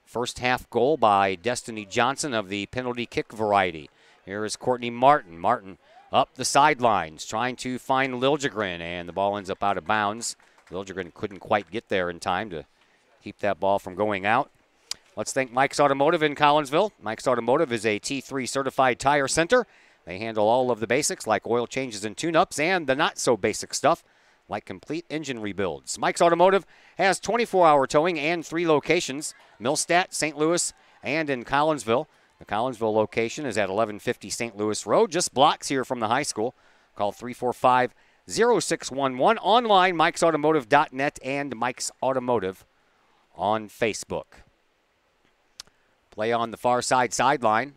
Speaker 1: first half goal by Destiny Johnson of the penalty kick variety. Here is Courtney Martin. Martin up the sidelines trying to find Liljegren, and the ball ends up out of bounds. Liljegren couldn't quite get there in time to keep that ball from going out. Let's thank Mike's Automotive in Collinsville. Mike's Automotive is a T3 certified tire center. They handle all of the basics like oil changes and tune-ups and the not-so-basic stuff like complete engine rebuilds. Mike's Automotive has 24-hour towing and 3 locations, Millstadt, St. Louis, and in Collinsville. The Collinsville location is at 1150 St. Louis Road, just blocks here from the high school. Call 345-0611. Online, mikesautomotive.net and Mike's Automotive on Facebook. Play on the far side sideline.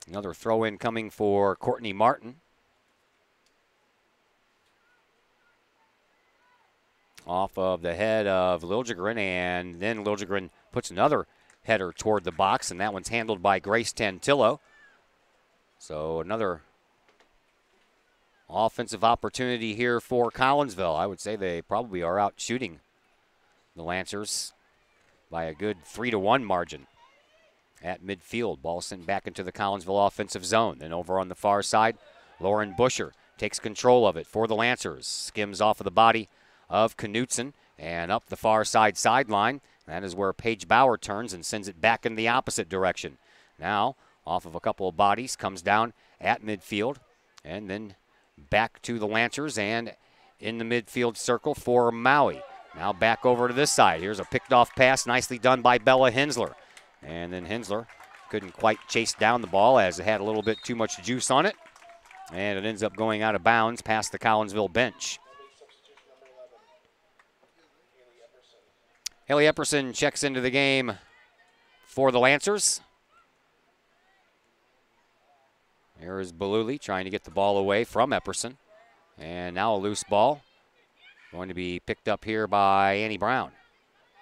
Speaker 1: Another throw-in coming for Courtney Martin. Off of the head of Liljegren, and then Liljegren puts another header toward the box, and that one's handled by Grace Tantillo. So another offensive opportunity here for Collinsville. I would say they probably are out shooting the Lancers by a good 3-1 margin at midfield. Ball sent back into the Collinsville offensive zone. Then over on the far side, Lauren Busher takes control of it for the Lancers. Skims off of the body of Knutson and up the far side sideline. That is where Paige Bauer turns and sends it back in the opposite direction. Now, off of a couple of bodies, comes down at midfield, and then back to the Lancers and in the midfield circle for Maui. Now back over to this side. Here's a picked off pass, nicely done by Bella Hensler. And then Hensler couldn't quite chase down the ball as it had a little bit too much juice on it. And it ends up going out of bounds past the Collinsville bench. Haley Epperson checks into the game for the Lancers. Here is Beluli trying to get the ball away from Epperson. And now a loose ball. Going to be picked up here by Annie Brown.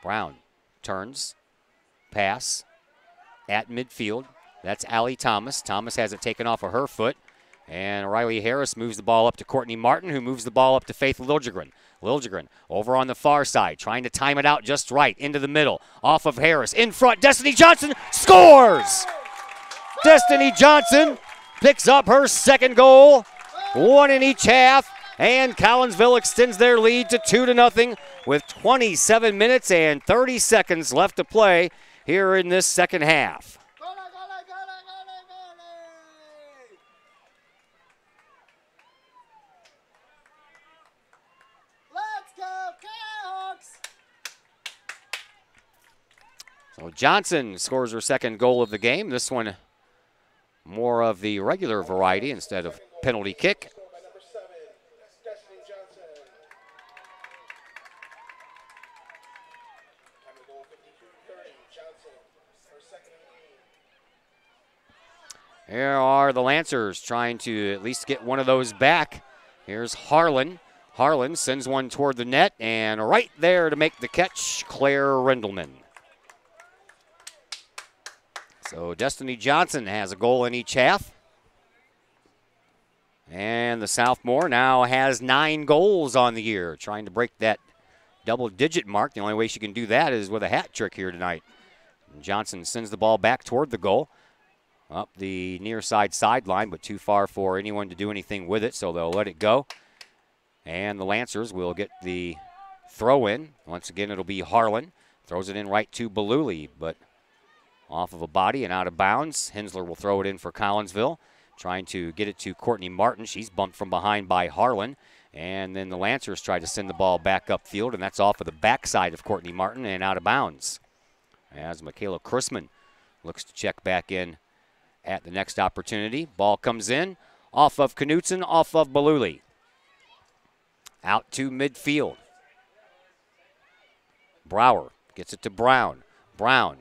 Speaker 1: Brown turns, pass at midfield. That's Allie Thomas. Thomas has it taken off of her foot. And Riley Harris moves the ball up to Courtney Martin, who moves the ball up to Faith Liljegren. Liljegren over on the far side, trying to time it out just right, into the middle, off of Harris. In front, Destiny Johnson scores! Destiny Johnson picks up her second goal, one in each half, and Collinsville extends their lead to 2-0 with 27 minutes and 30 seconds left to play here in this second half. So Johnson scores her second goal of the game. This one more of the regular variety instead of penalty kick. Here are the Lancers trying to at least get one of those back. Here's Harlan. Harlan sends one toward the net, and right there to make the catch, Claire Rendelman. So Destiny Johnson has a goal in each half. And the sophomore now has 9 goals on the year, trying to break that double-digit mark. The only way she can do that is with a hat trick here tonight. And Johnson sends the ball back toward the goal. Up the near side sideline, but too far for anyone to do anything with it, so they'll let it go. And the Lancers will get the throw in. Once again, it'll be Harlan. Throws it in right to Beluli, but off of a body and out of bounds. Hensler will throw it in for Collinsville, trying to get it to Courtney Martin. She's bumped from behind by Harlan. And then the Lancers try to send the ball back upfield, and that's off of the backside of Courtney Martin and out of bounds. As Michaela Chrisman looks to check back in at the next opportunity. Ball comes in off of Knutson, off of Beluli. Out to midfield. Brower gets it to Brown. Brown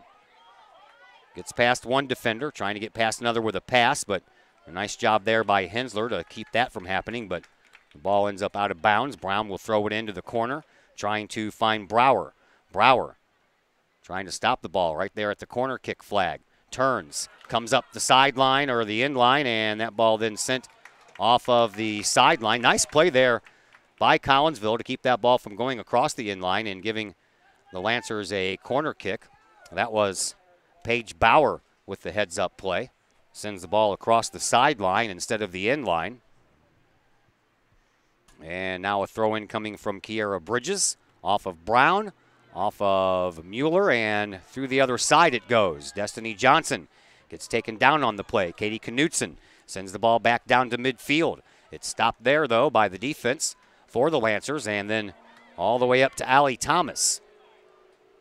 Speaker 1: gets past one defender, trying to get past another with a pass, but a nice job there by Hensler to keep that from happening, but the ball ends up out of bounds. Brown will throw it into the corner, trying to find Brower. Brower trying to stop the ball right there at the corner kick flag. Turns, comes up the sideline or the end line, and that ball then sent off of the sideline. Nice play there by Collinsville to keep that ball from going across the end line and giving the Lancers a corner kick. That was Paige Bauer with the heads-up play. Sends the ball across the sideline instead of the end line. And now a throw-in coming from Kiera Bridges off of Brown, off of Mueller, and through the other side it goes. Destiny Johnson gets taken down on the play. Katie Knutson sends the ball back down to midfield. It's stopped there, though, by the defense for the Lancers, and then all the way up to Allie Thomas.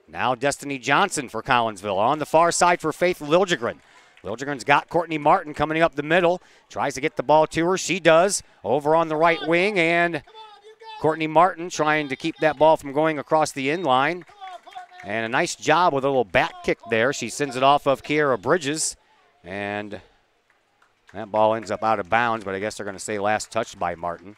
Speaker 1: Now Destiny Johnson for Collinsville. On the far side for Faith Liljegren. Liljegren's got Courtney Martin coming up the middle. Tries to get the ball to her. She does. Over on the right wing, and Courtney Martin trying to keep that ball from going across the end line. And a nice job with a little back kick there. She sends it off of Kiera Bridges. And that ball ends up out of bounds, but I guess they're going to say last touched by Martin.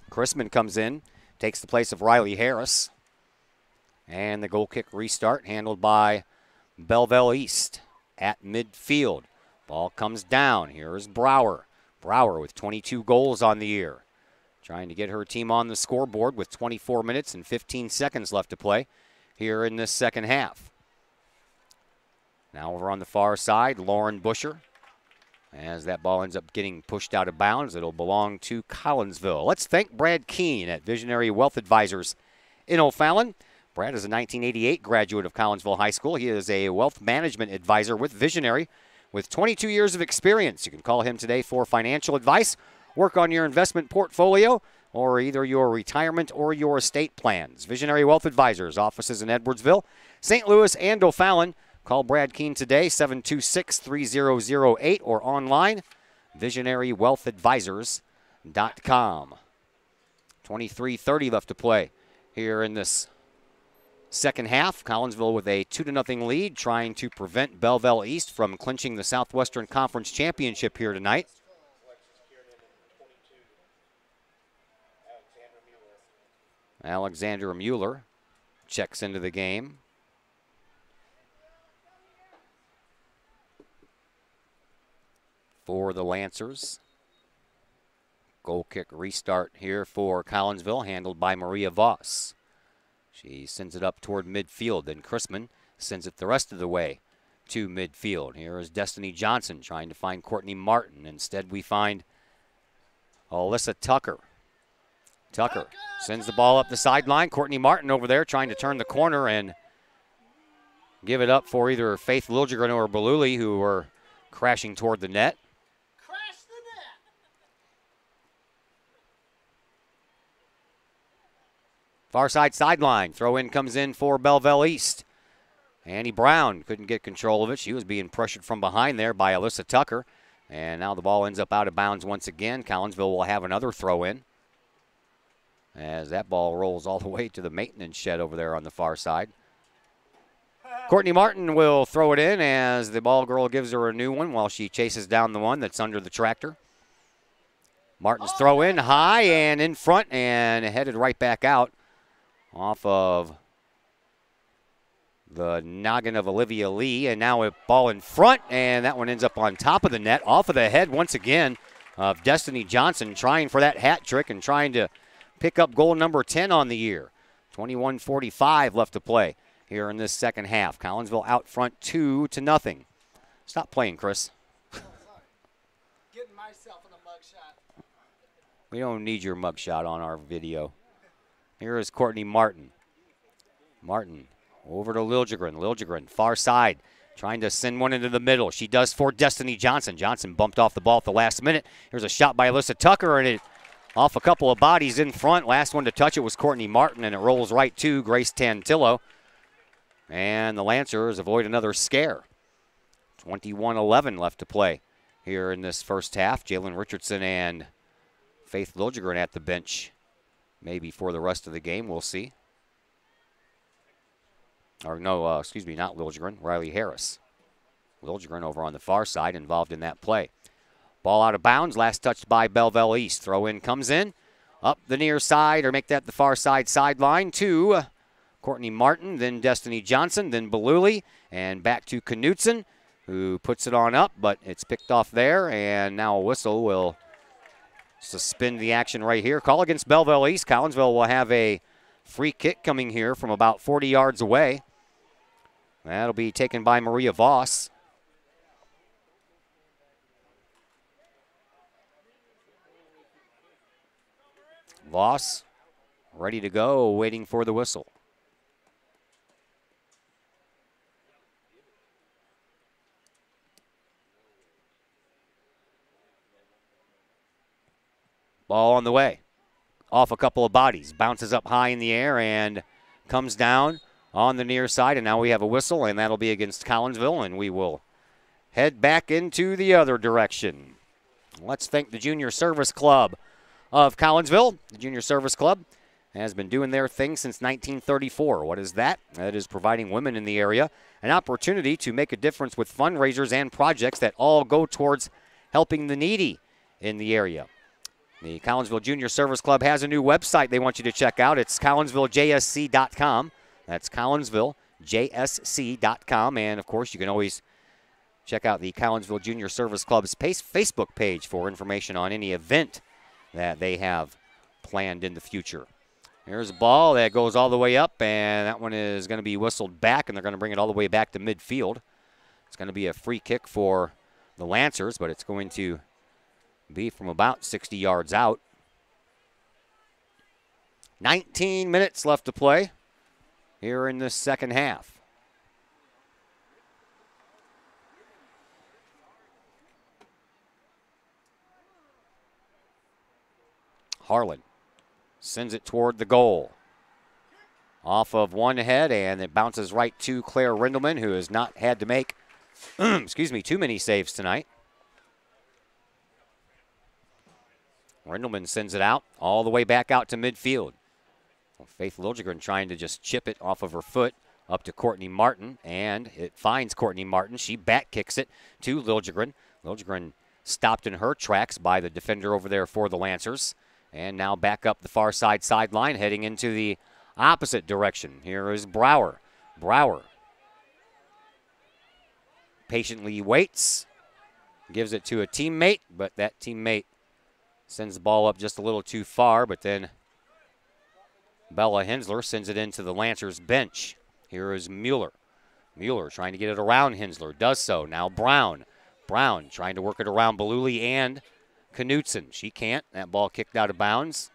Speaker 1: Chrisman comes in, takes the place of Riley Harris. And the goal kick restart handled by Belleville East at midfield. Ball comes down. Here is Brower. Brower with 22 goals on the year. Trying to get her team on the scoreboard with 24 minutes and 15 seconds left to play here in this second half. Now over on the far side, Lauren Busher. As that ball ends up getting pushed out of bounds, it'll belong to Collinsville. Let's thank Brad Keene at Visionary Wealth Advisors in O'Fallon. Brad is a 1988 graduate of Collinsville High School. He is a wealth management advisor with Visionary with 22 years of experience. You can call him today for financial advice, work on your investment portfolio, or either your retirement or your estate plans. Visionary Wealth Advisors, offices in Edwardsville, St. Louis, and O'Fallon. Call Brad Keene today, 726-3008, or online, visionarywealthadvisors.com. 23:30 left to play here in this second half. Collinsville with a 2-0 lead, trying to prevent Belleville East from clinching the Southwestern Conference Championship here tonight. Alexander Mueller checks into the game. For the Lancers. Goal kick restart here for Collinsville, handled by Maria Voss. She sends it up toward midfield, then Chrisman sends it the rest of the way to midfield. Here is Destiny Johnson trying to find Courtney Martin. Instead, we find Alyssa Tucker. Tucker sends the ball up the sideline. Courtney Martin over there trying to turn the corner and give it up for either Faith Liljegren or Beluli, who were crashing toward the net. Far side sideline. Throw in comes in for Belleville East. Annie Brown couldn't get control of it. She was being pressured from behind there by Alyssa Tucker. And now the ball ends up out of bounds once again. Collinsville will have another throw in, as that ball rolls all the way to the maintenance shed over there on the far side. Courtney Martin will throw it in as the ball girl gives her a new one while she chases down the one that's under the tractor. Martin's throw in high and in front and headed right back out off of the noggin of Olivia Lee. And now a ball in front, and that one ends up on top of the net, off of the head once again of Destiny Johnson, trying for that hat trick and trying to pick up goal number 10 on the year. 21:45 left to play here in this second half. Collinsville out front 2-0. Stop playing, Chris.
Speaker 4: Getting myself in a mug shot.
Speaker 1: We don't need your mug shot on our video. Here is Courtney Martin. Martin over to Liljegren. Liljegren, far side, trying to send one into the middle. She does for Destiny Johnson. Johnson bumped off the ball at the last minute. Here's a shot by Alyssa Tucker, and it off a couple of bodies in front. Last one to touch it was Courtney Martin, and it rolls right to Grace Tantillo. And the Lancers avoid another scare. 21:11 left to play here in this first half. Jalen Richardson and Faith Liljegren at the bench. Maybe for the rest of the game, we'll see. Or no, excuse me, not Liljegren, Riley Harris. Liljegren over on the far side, involved in that play. Ball out of bounds, last touched by Belleville East. Throw in comes in, up the near side, or make that the far side sideline to Courtney Martin, then Destiny Johnson, then Beluli, and back to Knutson, who puts it on up, but it's picked off there, and now a whistle will suspend the action right here. Call against Belleville East. Collinsville will have a free kick coming here from about 40 yards away. That'll be taken by Maria Voss. Voss ready to go, waiting for the whistle. Ball on the way. Off a couple of bodies. Bounces up high in the air and comes down on the near side. And now we have a whistle, and that'll be against Collinsville. And we will head back into the other direction. Let's thank the Junior Service Club of Collinsville. The Junior Service Club has been doing their thing since 1934. What is that? That is providing women in the area an opportunity to make a difference with fundraisers and projects that all go towards helping the needy in the area. The Collinsville Junior Service Club has a new website they want you to check out. It's collinsvillejsc.com. That's collinsvillejsc.com. And, of course, you can always check out the Collinsville Junior Service Club's Facebook page for information on any event that they have planned in the future. Here's a ball that goes all the way up, and that one is going to be whistled back, and they're going to bring it all the way back to midfield. It's going to be a free kick for the Lancers, but it's going to be from about 60 yards out. 19 minutes left to play here in the second half. Harlan sends it toward the goal. Off of one head, and it bounces right to Claire Rindelman, who has not had to make, too many saves tonight. Rindelman sends it out, all the way back out to midfield. Well, Faith Liljegren trying to just chip it off of her foot up to Courtney Martin, and it finds Courtney Martin. She back kicks it to Liljegren. Liljegren stopped in her tracks by the defender over there for the Lancers. And now back up the far sideline, heading into the opposite direction. Here is Brower. Brower patiently waits, gives it to a teammate, but that teammate sends the ball up just a little too far, but then Bella Hensler sends it into the Lancers bench. Here is Mueller. Mueller trying to get it around Hensler, does so. Now Brown. Brown trying to work it around Beluli and Knutson. She can't. That ball kicked out of bounds.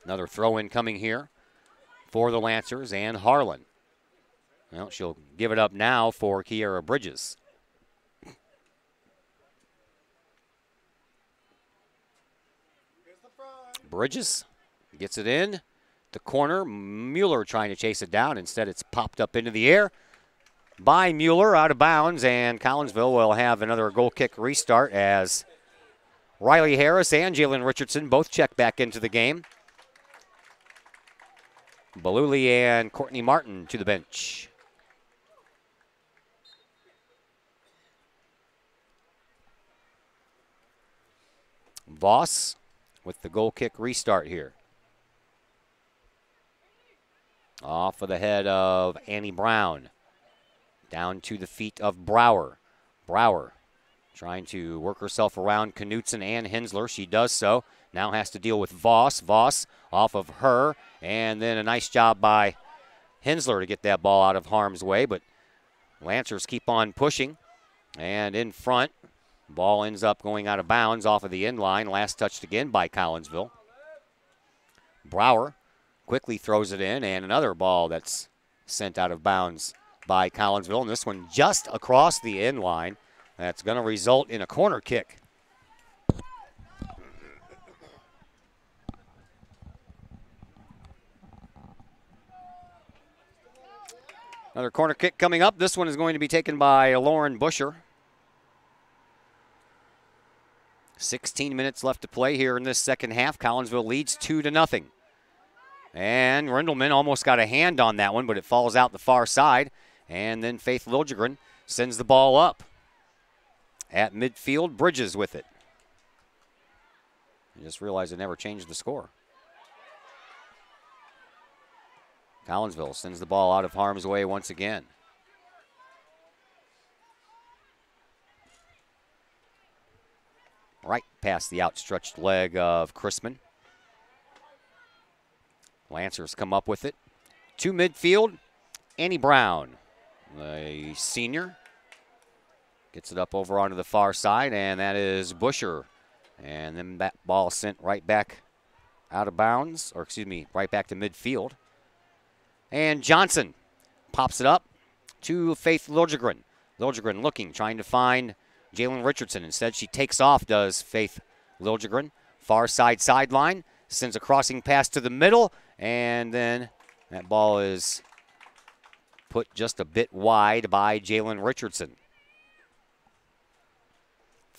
Speaker 1: Another throw-in coming here for the Lancers and Harlan. Well, she'll give it up now for Kiera Bridges. Bridges gets it in the corner. Mueller trying to chase it down. Instead, it's popped up into the air by Mueller, out of bounds, and Collinsville will have another goal kick restart as Riley Harris and Jalen Richardson both check back into the game. Beluli and Courtney Martin to the bench. Voss with the goal kick restart here. Off of the head of Annie Brown. Down to the feet of Brower. Brower trying to work herself around Knutson and Hensler. She does so. Now has to deal with Voss. Voss off of her. And then a nice job by Hensler to get that ball out of harm's way. But Lancers keep on pushing. And in front, ball ends up going out of bounds off of the end line. Last touched again by Collinsville. Brower quickly throws it in. And another ball that's sent out of bounds by Collinsville. And this one just across the end line. That's going to result in a corner kick. Another corner kick coming up. This one is going to be taken by Lauren Busher. 16 minutes left to play here in this second half. Collinsville leads 2-0. And Rindelman almost got a hand on that one, but it falls out the far side. And then Faith Liljegren sends the ball up. At midfield, Bridges with it. I just realized I never changed the score. Collinsville sends the ball out of harm's way once again. Right past the outstretched leg of Chrisman. Lancers come up with it. To midfield, Annie Brown, the senior. Gets it up over onto the far side, and that is Busher. And then that ball sent right back out of bounds, or excuse me, right back to midfield. And Johnson pops it up to Faith Liljegren. Liljegren looking, trying to find Jalen Richardson. Instead, she takes off, does Faith Liljegren. Far side sideline, sends a crossing pass to the middle, and then that ball is put just a bit wide by Jalen Richardson.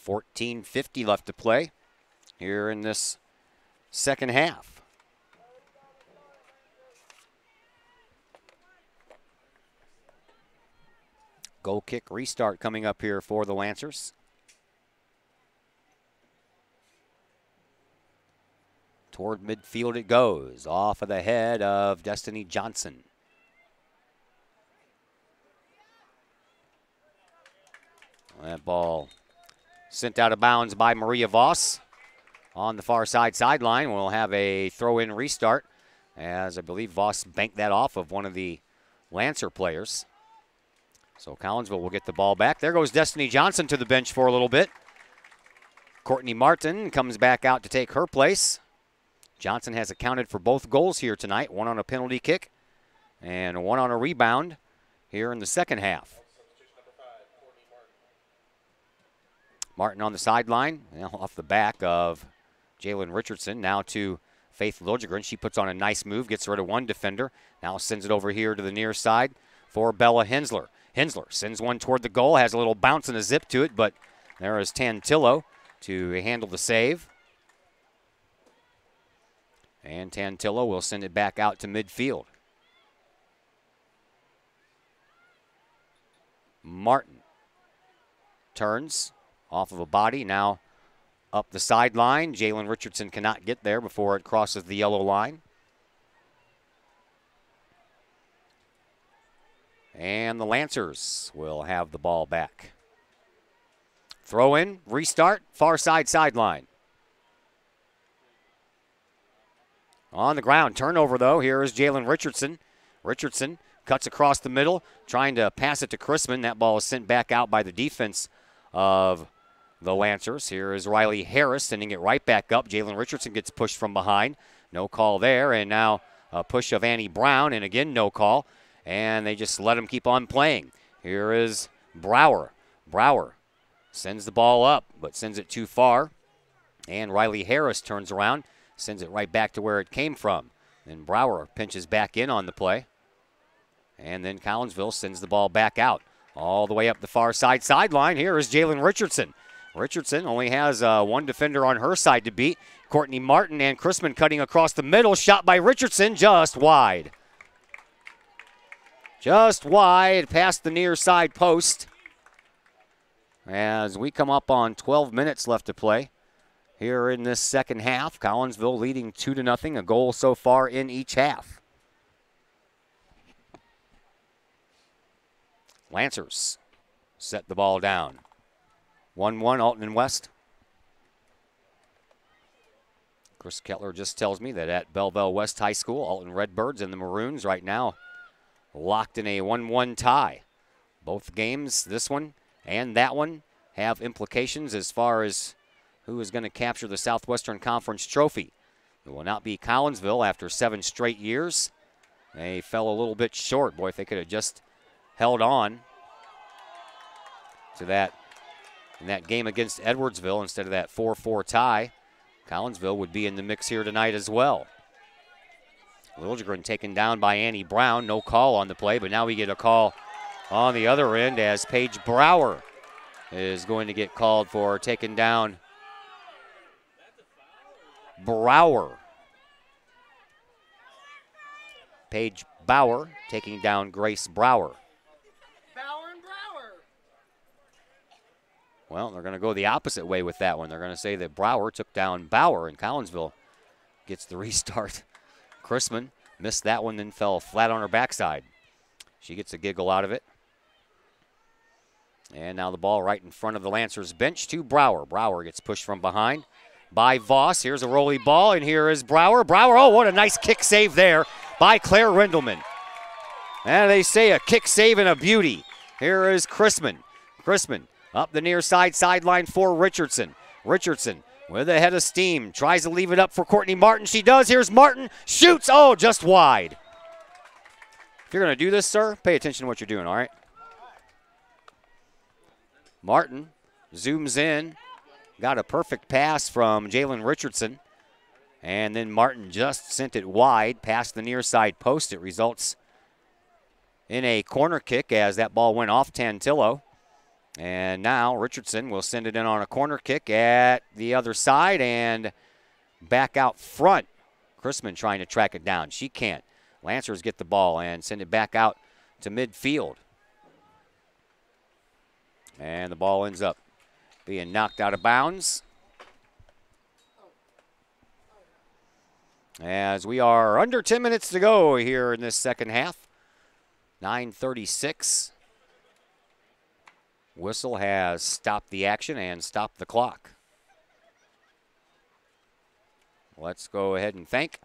Speaker 1: 14:50 left to play here in this second half. Goal kick restart coming up here for the Lancers. Toward midfield it goes, off of the head of Destiny Johnson. That ball sent out of bounds by Maria Voss on the far side sideline. We'll have a throw-in restart as I believe Voss banked that off of one of the Lancer players. So Collinsville will get the ball back. There goes Destiny Johnson to the bench for a little bit. Courtney Martin comes back out to take her place. Johnson has accounted for both goals here tonight, one on a penalty kick and one on a rebound here in the second half. Martin on the sideline, off the back of Jalen Richardson. Now to Faith Liljegren. She puts on a nice move, gets rid of one defender. Now sends it over here to the near side for Bella Hensler. Hensler sends one toward the goal, has a little bounce and a zip to it, but there is Tantillo to handle the save. And Tantillo will send it back out to midfield. Martin turns off of a body, now up the sideline. Jalen Richardson cannot get there before it crosses the yellow line. And the Lancers will have the ball back. Throw in, restart, far side sideline. On the ground, turnover though. Here is Jalen Richardson. Richardson cuts across the middle, trying to pass it to Chrisman. That ball is sent back out by the defense of the Lancers. Here is Riley Harris sending it right back up. Jalen Richardson gets pushed from behind. No call there, and now a push of Annie Brown, and again no call. And they just let him keep on playing. Here is Brower. Brower sends the ball up, but sends it too far. And Riley Harris turns around, sends it right back to where it came from. And Brower pinches back in on the play. And then Collinsville sends the ball back out, all the way up the far side sideline. Here is Jalen Richardson. Richardson only has one defender on her side to beat. Courtney Martin and Chrisman cutting across the middle. Shot by Richardson, just wide. Just wide, past the near side post. As we come up on 12 minutes left to play here in this second half. Collinsville leading 2-0, a goal so far in each half. Lancers set the ball down. 1-1, Alton and West. Chris Kettler just tells me that at Belleville West High School, Alton Redbirds and the Maroons right now locked in a 1-1 tie. Both games, this one and that one, have implications as far as who is going to capture the Southwestern Conference trophy. It will not be Collinsville after 7 straight years. They fell a little bit short. Boy, if they could have just held on to that in that game against Edwardsville instead of that 4-4 tie, Collinsville would be in the mix here tonight as well. Liljegren taken down by Annie Brown. No call on the play, but now we get a call on the other end as Paige Brower is going to get called for taking down Brower. Paige Bauer taking down Grace Brower.
Speaker 4: Bauer and Brower.
Speaker 1: Well, they're going to go the opposite way with that one. They're going to say that Brower took down Bauer, and Collinsville gets the restart. Chrisman missed that one, then fell flat on her backside. She gets a giggle out of it. And now the ball right in front of the Lancers bench to Brower. Brower gets pushed from behind by Voss. Here's a rolly ball, and here is Brower. Brower, oh, what a nice kick save there by Claire Rindelman. And they say a kick save and a beauty. Here is Chrisman. Chrisman up the near side sideline for Richardson. Richardson with a head of steam. Tries to leave it up for Courtney Martin. She does. Here's Martin. Shoots. Oh, just wide. If you're going to do this, sir, pay attention to what you're doing, all right? Martin zooms in. Got a perfect pass from Jalen Richardson. And then Martin just sent it wide past the near side post. It results in a corner kick as that ball went off Tantillo. And now Richardson will send it in on a corner kick at the other side and back out front. Chrisman trying to track it down. She can't. Lancers get the ball and send it back out to midfield. And the ball ends up being knocked out of bounds. As we are under 10 minutes to go here in this second half. 9:36. Whistle has stopped the action and stopped the clock. Let's go ahead and thank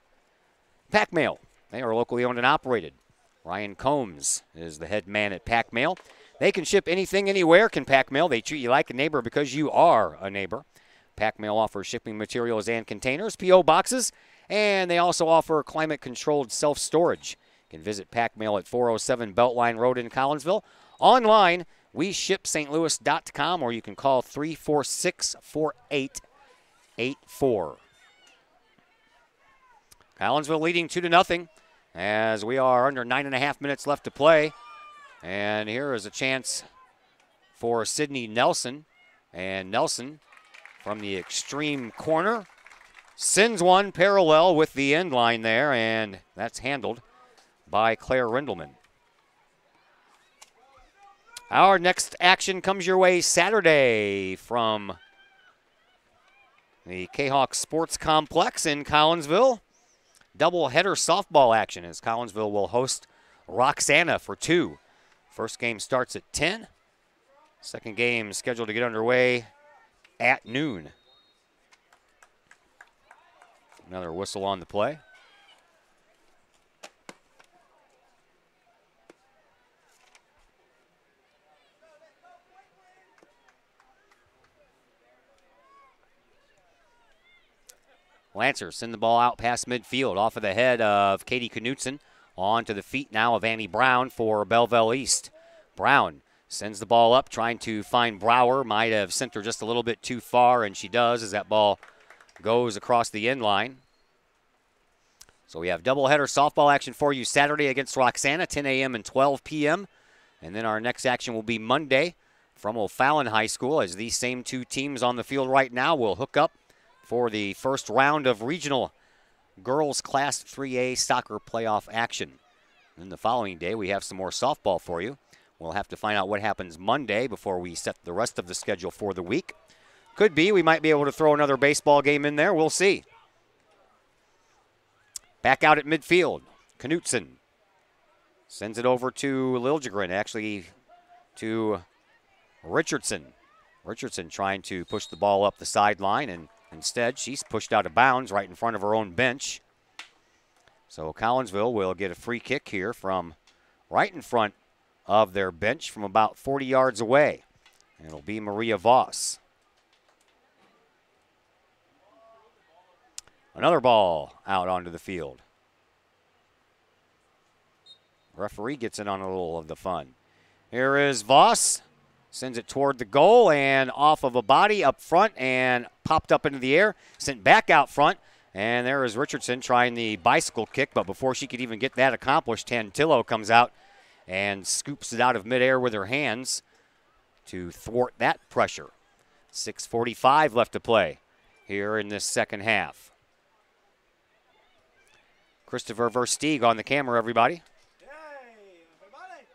Speaker 1: Pack Mail. They are locally owned and operated. Ryan Combs is the head man at Pack Mail. They can ship anything, anywhere, can pack mail. They treat you like a neighbor because you are a neighbor. Pack mail offers shipping materials and containers, P.O. boxes, and they also offer climate-controlled self-storage. You can visit Pack Mail at 407 Beltline Road in Collinsville. Online, WeShipSt.Louis.com, or you can call 346-4884. Collinsville leading 2-0 as we are under 9.5 minutes left to play. And here is a chance for Sydney Nelson. And Nelson from the extreme corner sends one parallel with the end line there, and that's handled by Claire Rindelman. Our next action comes your way Saturday from the Kahok Sports Complex in Collinsville. Double-header softball action as Collinsville will host Roxana for 2. First game starts at 10. Second game scheduled to get underway at noon. Another whistle on the play. Lancers send the ball out past midfield off of the head of Katie Knutson. On to the feet now of Annie Brown for Belleville East. Brown sends the ball up, trying to find Brower. Might have sent her just a little bit too far, and she does as that ball goes across the end line. So we have doubleheader softball action for you Saturday against Roxana, 10 a.m. and 12 p.m. And then our next action will be Monday from O'Fallon High School, as these same two teams on the field right now will hook up for the first round of regional girls Class 3A soccer playoff action. Then the following day, we have some more softball for you. We'll have to find out what happens Monday before we set the rest of the schedule for the week. Could be we might be able to throw another baseball game in there. We'll see. Back out at midfield, Knutson sends it over to Liljegren, actually to Richardson. Richardson trying to push the ball up the sideline, and instead, she's pushed out of bounds right in front of her own bench. So Collinsville will get a free kick here from right in front of their bench from about 40 yards away. And it'll be Maria Voss. Another ball out onto the field. Referee gets in on a little of the fun. Here is Voss. Sends it toward the goal and off of a body up front and popped up into the air. Sent back out front. And there is Richardson trying the bicycle kick. But before she could even get that accomplished, Tantillo comes out and scoops it out of midair with her hands to thwart that pressure. 6:45 left to play here in this second half. Christopher Versteeg on the camera, everybody.
Speaker 4: Hey, everybody.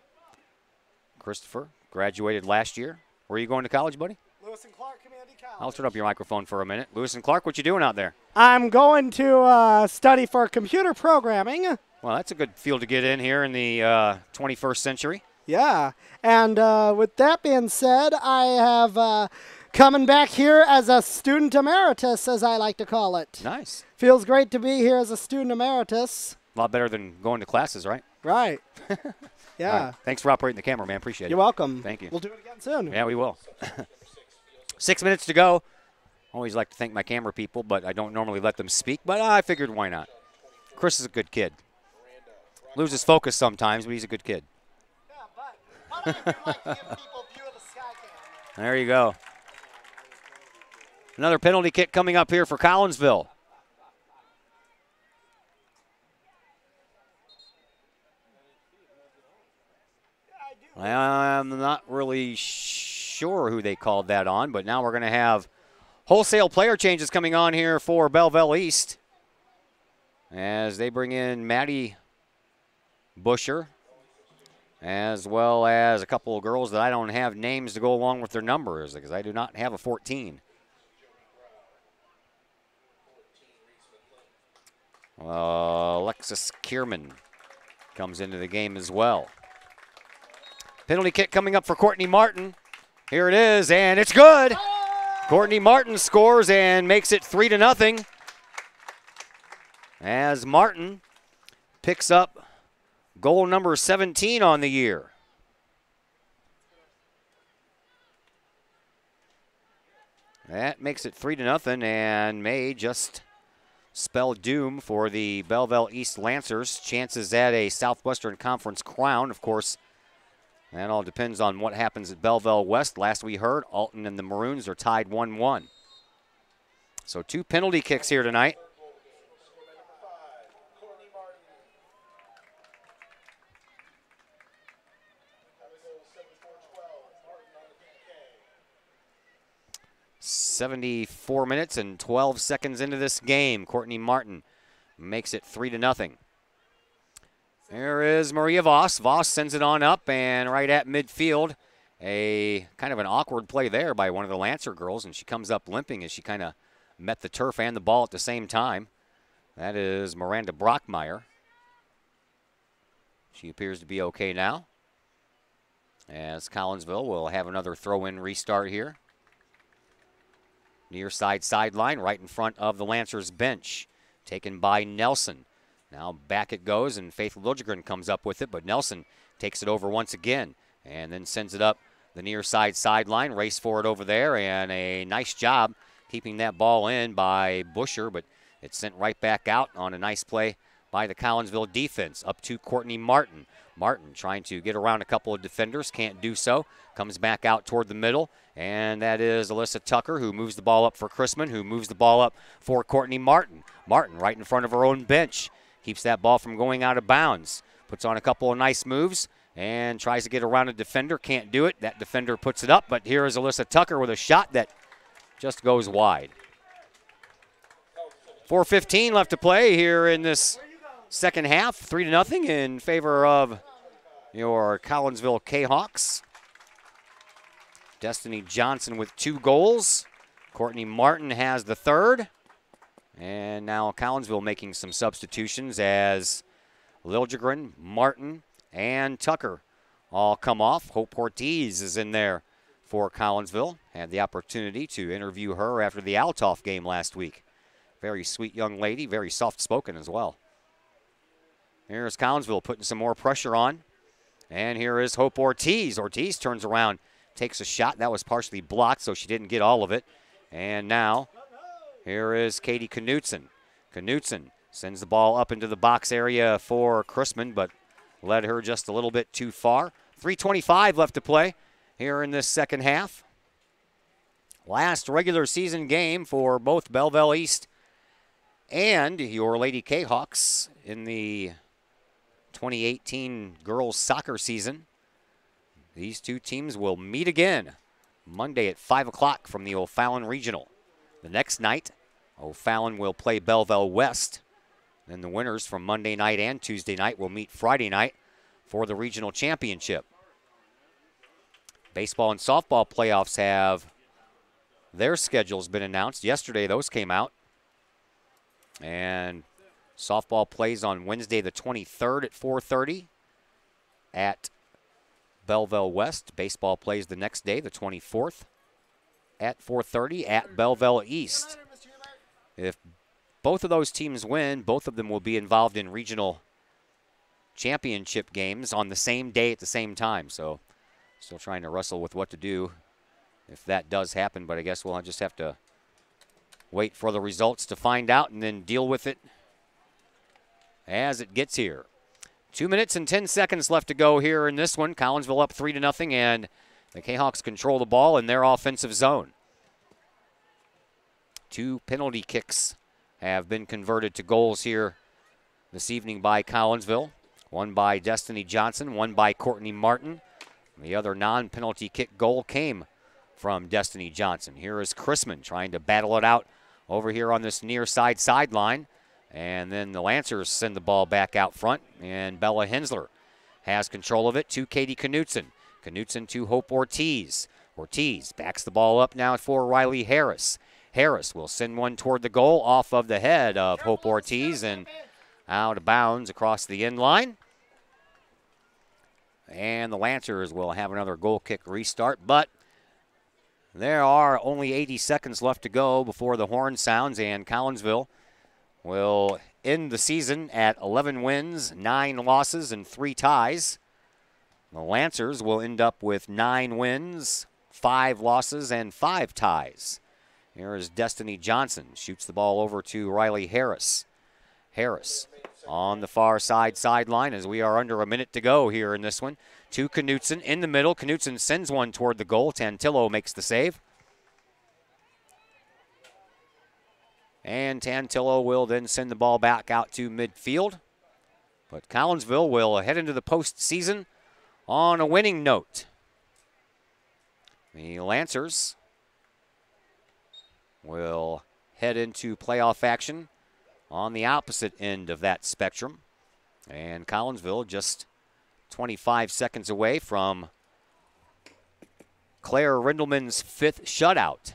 Speaker 1: Christopher graduated last year. Where are you going to college, buddy?
Speaker 4: Lewis and Clark Community College.
Speaker 1: I'll turn up your microphone for a minute. Lewis and Clark, what you doing out there?
Speaker 4: I'm going to study for computer programming.
Speaker 1: Well, that's a good field to get in here in the 21st century.
Speaker 4: Yeah, and with that being said, I have coming back here as a student emeritus, as I like to call it.
Speaker 1: Nice.
Speaker 4: Feels great to be here as a student emeritus.
Speaker 1: A lot better than going to classes, right?
Speaker 4: Right. Yeah.
Speaker 1: All right. Thanks for operating the camera, man. Appreciate it.
Speaker 4: You're welcome.
Speaker 1: Thank you.
Speaker 4: We'll do it again soon.
Speaker 1: Yeah, we will. 6 minutes to go. Always like to thank my camera people, but I don't normally let them speak, but I figured why not. Chris is a good kid. Loses focus sometimes, but he's a good kid.
Speaker 4: Yeah, but how do you like to give people a view of the sky cam?
Speaker 1: There you go. Another penalty kick coming up here for Collinsville. I'm not really sure who they called that on, but now we're going to have wholesale player changes coming on here for Belleville East as they bring in Maddie Busher, as well as a couple of girls that I don't have names to go along with their numbers because I do not have a 14. Alexis Kierman comes into the game as well. Penalty kick coming up for Courtney Martin. Here it is, and it's good. Courtney Martin scores and makes it 3-0. As Martin picks up goal number 17 on the year. That makes it 3-0 and may just spell doom for the Belleville East Lancers. Chances at a Southwestern Conference crown, of course. That all depends on what happens at Belleville West. Last we heard, Alton and the Maroons are tied 1-1. So 2 penalty kicks here tonight.
Speaker 3: Scoreboard number 5, Courtney Martin. Have a goal 74-12. Martin on the PK.
Speaker 1: 74 minutes and 12 seconds into this game. Courtney Martin makes it 3-0. There is Maria Voss. Voss sends it on up and right at midfield. A kind of an awkward play there by one of the Lancer girls, and she comes up limping as she kind of met the turf and the ball at the same time. That is Miranda Brockmeyer. She appears to be okay now, as Collinsville will have another throw-in restart here. Near side sideline, right in front of the Lancers bench. Taken by Nelson. Now back it goes, and Faith Liljegren comes up with it, but Nelson takes it over once again and then sends it up the near side sideline. Race for it over there, and a nice job keeping that ball in by Busher, but it's sent right back out on a nice play by the Collinsville defense. Up to Courtney Martin. Martin trying to get around a couple of defenders, can't do so. Comes back out toward the middle, and that is Alyssa Tucker, who moves the ball up for Chrisman, who moves the ball up for Courtney Martin. Martin right in front of her own bench. Keeps that ball from going out of bounds. Puts on a couple of nice moves and tries to get around a defender. Can't do it. That defender puts it up, but here is Alyssa Tucker with a shot that just goes wide. 4:15 left to play here in this second half. 3-0 in favor of your Collinsville Kahawks. Destiny Johnson with 2 goals. Courtney Martin has the third. And now Collinsville making some substitutions as Liljegren, Martin, and Tucker all come off. Hope Ortiz is in there for Collinsville. Had the opportunity to interview her after the Altoff game last week. Very sweet young lady, very soft-spoken as well. Here's Collinsville putting some more pressure on. And here is Hope Ortiz. Ortiz turns around, takes a shot. That was partially blocked, so she didn't get all of it. And now here is Katie Knutson. Knutson sends the ball up into the box area for Chrisman, but led her just a little bit too far. 3:25 left to play here in this second half. Last regular season game for both Belleville East and your Lady Kahawks in the 2018 girls soccer season. These two teams will meet again Monday at 5 o'clock from the O'Fallon Regional. The next night, O'Fallon will play Belleville West. Then the winners from Monday night and Tuesday night will meet Friday night for the regional championship. Baseball and softball playoffs have their schedules been announced. Yesterday, those came out. And softball plays on Wednesday the 23rd at 4:30 at Belleville West. Baseball plays the next day, the 24th, at 4:30 at Belleville East. If both of those teams win, both of them will be involved in regional championship games on the same day at the same time. So still trying to wrestle with what to do if that does happen, but I guess we'll just have to wait for the results to find out and then deal with it as it gets here. 2 minutes and 10 seconds left to go here in this one. Collinsville up 3-0, and the Kahawks control the ball in their offensive zone. 2 penalty kicks have been converted to goals here this evening by Collinsville. One by Destiny Johnson, one by Courtney Martin. The other non-penalty kick goal came from Destiny Johnson. Here is Chrisman trying to battle it out over here on this near side sideline. And then the Lancers send the ball back out front, and Bella Hensler has control of it to Katie Knutson. Knutson to Hope Ortiz. Ortiz backs the ball up now for Riley Harris. Harris will send one toward the goal off of the head of Hope Ortiz and out of bounds across the end line. And the Lancers will have another goal kick restart, but there are only 80 seconds left to go before the horn sounds, and Collinsville will end the season at 11 wins, 9 losses, and 3 ties. The Lancers will end up with 9 wins, 5 losses, and 5 ties. Here is Destiny Johnson. Shoots the ball over to Riley Harris. Harris on the far sideline as we are under a minute to go here in this one. To Knutson in the middle. Knutson sends one toward the goal. Tantillo makes the save. And Tantillo will then send the ball back out to midfield. But Collinsville will head into the postseason on a winning note. The Lancers will head into playoff action on the opposite end of that spectrum. And Collinsville just 25 seconds away from Claire Rindelman's 5th shutout.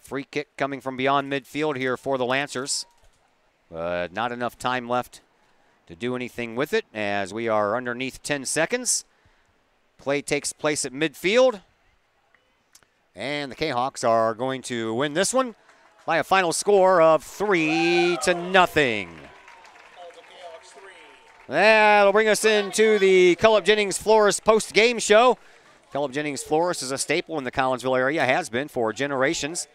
Speaker 1: Free kick coming from beyond midfield here for the Lancers. But not enough time left to do anything with it as we are underneath 10 seconds. Play takes place at midfield. And the Kahawks are going to win this one by a final score of 3-0. That'll bring us into the Cullip Jennings Florist post-game show. Cullip Jennings Florist is a staple in the Collinsville area, has been for generations.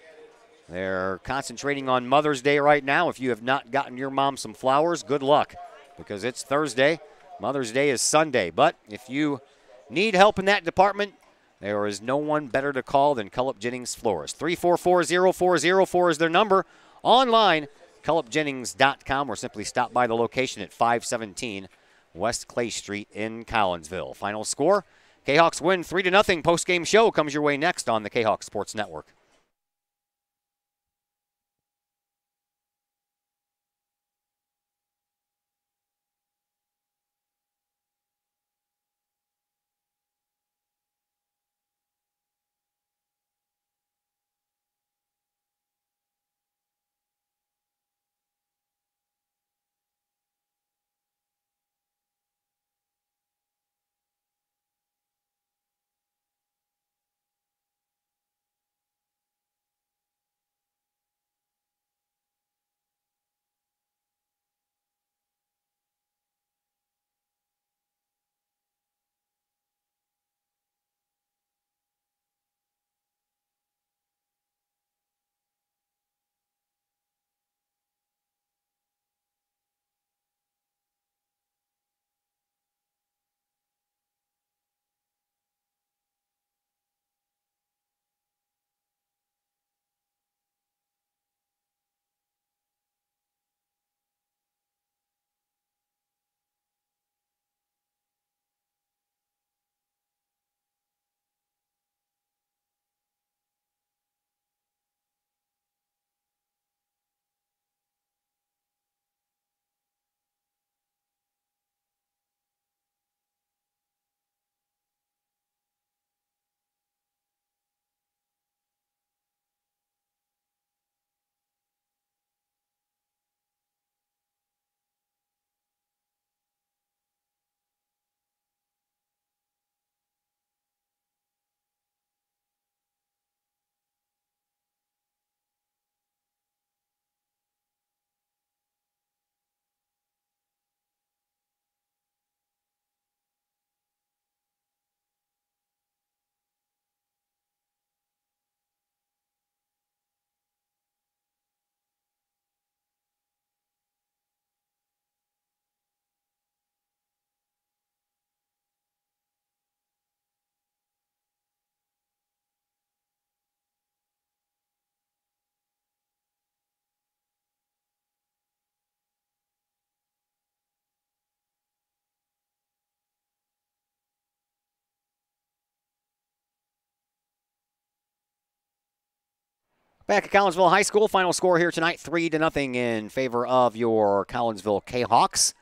Speaker 1: They're concentrating on Mother's Day right now. If you have not gotten your mom some flowers, good luck, because it's Thursday. Mother's Day is Sunday. But if you need help in that department, there is no one better to call than Cullip Jennings Florist. 344-0404 is their number. Online, cullipjennings.com, or simply stop by the location at 517 West Clay Street in Collinsville. Final score, Kahawks win 3-0. Post-game show comes your way next on the Kahawk Sports Network. Back at Collinsville High School, final score here tonight, 3-0 in favor of your Collinsville Kahawks.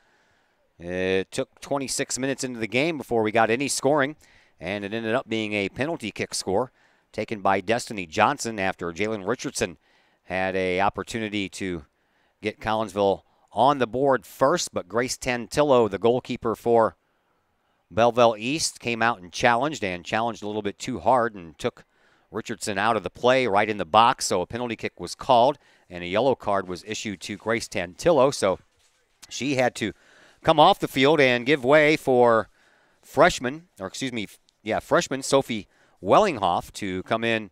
Speaker 1: It took 26 minutes into the game before we got any scoring, and it ended up being a penalty kick score taken by Destiny Johnson after Jalen Richardson had an opportunity to get Collinsville on the board first, but Grace Tantillo, the goalkeeper for Belleville East, came out and challenged a little bit too hard and took Richardson out of the play right in the box, so a penalty kick was called, and a yellow card was issued to Grace Tantillo, so she had to come off the field and give way for freshman Sophie Wellinghoff to come in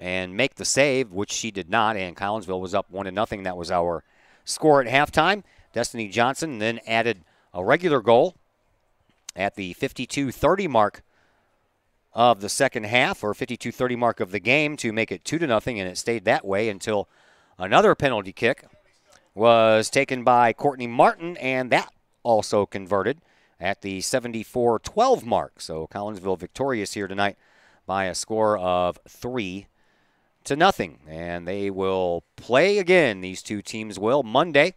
Speaker 1: and make the save, which she did not, and Collinsville was up 1-0. That was our score at halftime. Destiny Johnson then added a regular goal at the 52:30 mark of the second half, or 52:30 mark of the game, to make it 2-0, and it stayed that way until another penalty kick was taken by Courtney Martin, and that also converted at the 74-12 mark. So Collinsville victorious here tonight by a score of 3-0. And they will play again, these two teams will, Monday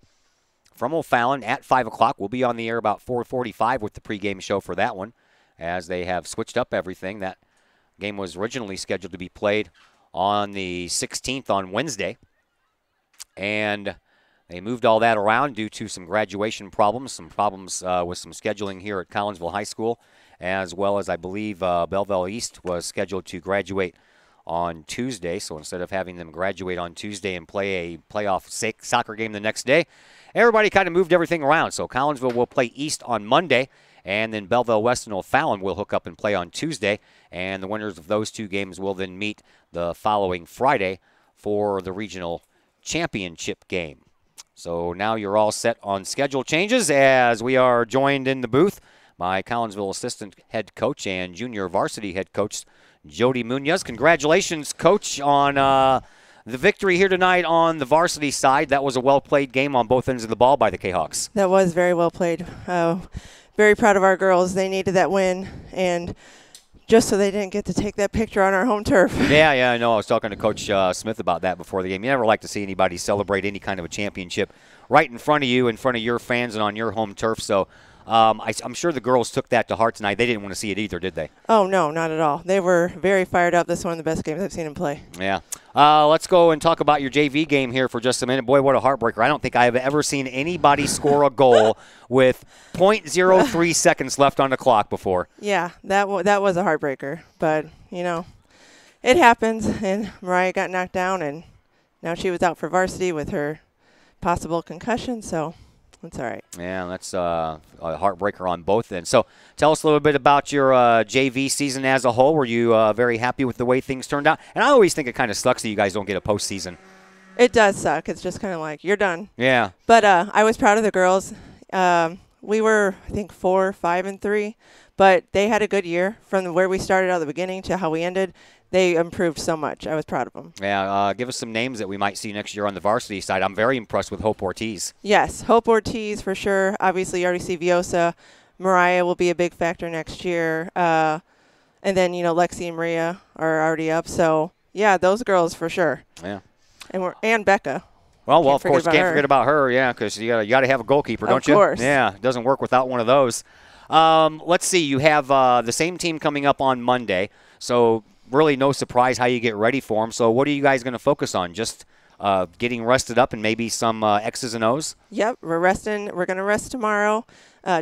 Speaker 1: from O'Fallon at 5 o'clock. We'll be on the air about 4:45 with the pregame show for that one, as they have switched up everything. That game was originally scheduled to be played on the 16th on Wednesday, and they moved all that around due to some graduation problems, with some scheduling here at Collinsville High School, as well as I believe Belleville East was scheduled to graduate on Tuesday. So instead of having them graduate on Tuesday and play a playoff soccer game the next day, everybody kind of moved everything around. So Collinsville will play East on Monday, and then Belleville West and O'Fallon will hook up and play on Tuesday, and the winners of those two games will then meet the following Friday for the regional championship game. So now you're all set on schedule changes, as we are joined in the booth by Collinsville assistant head coach and junior varsity head coach Jody Munoz. Congratulations, Coach, on the victory here tonight on the varsity side. That was a well-played game on both ends of the ball by the Kahawks.
Speaker 5: That was very well played. Very proud of our girls. They needed that win, and just so they didn't get to take that picture on our home turf. Yeah,
Speaker 1: I know. I was talking to Coach Smith about that before the game. You never like to see anybody celebrate any kind of a championship right in front of you, in front of your fans, and on your home turf. So I'm sure the girls took that to heart tonight. They didn't want to see it either, did they? Oh, no, not at all. They were very fired up. This is one of the best games I've seen them play. Yeah. Let's go and talk about your JV game here for just a minute. Boy, what a heartbreaker. I don't think I have ever seen anybody score a goal with .03 seconds left on the clock before. Yeah, that was a heartbreaker. But, you know, it happens, and Mariah got knocked down, and now she was out for varsity with her possible concussion, so that's all right. Yeah, that's a heartbreaker on both ends. So tell us a little bit about your JV season as a whole. Were you very happy with the way things turned out? And I always think it kind of sucks that you guys don't get a postseason. It does suck. It's just kind of like, you're done. Yeah. But I was proud of the girls. We were, I think, 4, 5, and 3. But they had a good year from where we started at the beginning to how we ended. They improved so much. I was proud of them. Yeah, give us some names that we might see next year on the varsity side. I'm very impressed with Hope Ortiz. Yes, Hope Ortiz for sure. Obviously, you already see Viosa. Mariah will be a big factor next year. And then, you know, Lexi and Maria are already up. So, yeah, those girls for sure. Yeah. And Becca. Well, of course, can't forget about her, yeah, because you got to have a goalkeeper, don't you? Of course. Yeah, it doesn't work without one of those. Let's see. You have the same team coming up on Monday, so really no surprise how you get ready for them. So what are you guys going to focus on? Just getting rested up and maybe some X's and O's? Yep, we're resting. We're going to rest tomorrow.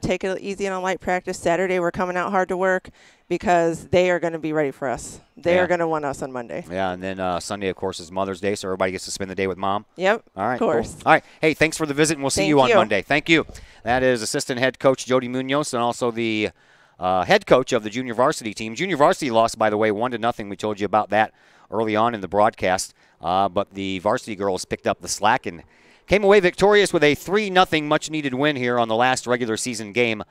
Speaker 1: Take it easy on a light practice. Saturday we're coming out hard to work because they are going to be ready for us. They are going to want us on Monday. Yeah, and then Sunday, of course, is Mother's Day, so everybody gets to spend the day with Mom. Yep, all right, of course. Cool. All right, hey, thanks for the visit, and we'll see you on Monday. Thank you. That is assistant head coach Jody Munoz, and also the head coach of the junior varsity team. Junior varsity lost, by the way, 1-0. We told you about that early on in the broadcast. But the varsity girls picked up the slack and came away victorious with a 3-0 much-needed win here on the last regular season game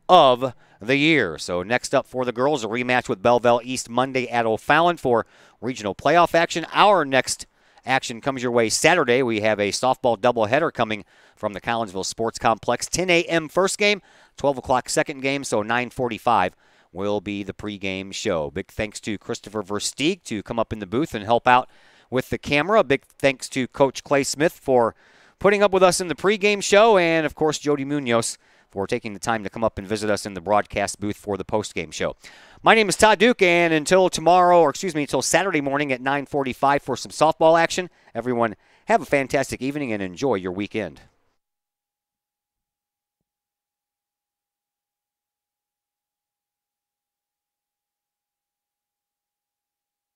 Speaker 1: of the year. So next up for the girls, a rematch with Belleville East Monday at O'Fallon for regional playoff action. Our next action comes your way Saturday. We have a softball doubleheader coming from the Collinsville Sports Complex. 10 a.m. first game, 12 o'clock second game, so 9:45 will be the pregame show. Big thanks to Christopher Versteeg to come up in the booth and help out with the camera. Big thanks to Coach Clay Smith for putting up with us in the pregame show, and, of course, Jody Munoz for taking the time to come up and visit us in the broadcast booth for the postgame show. My name is Todd Duke, and until Saturday morning at 9:45 for some softball action, everyone have a fantastic evening and enjoy your weekend.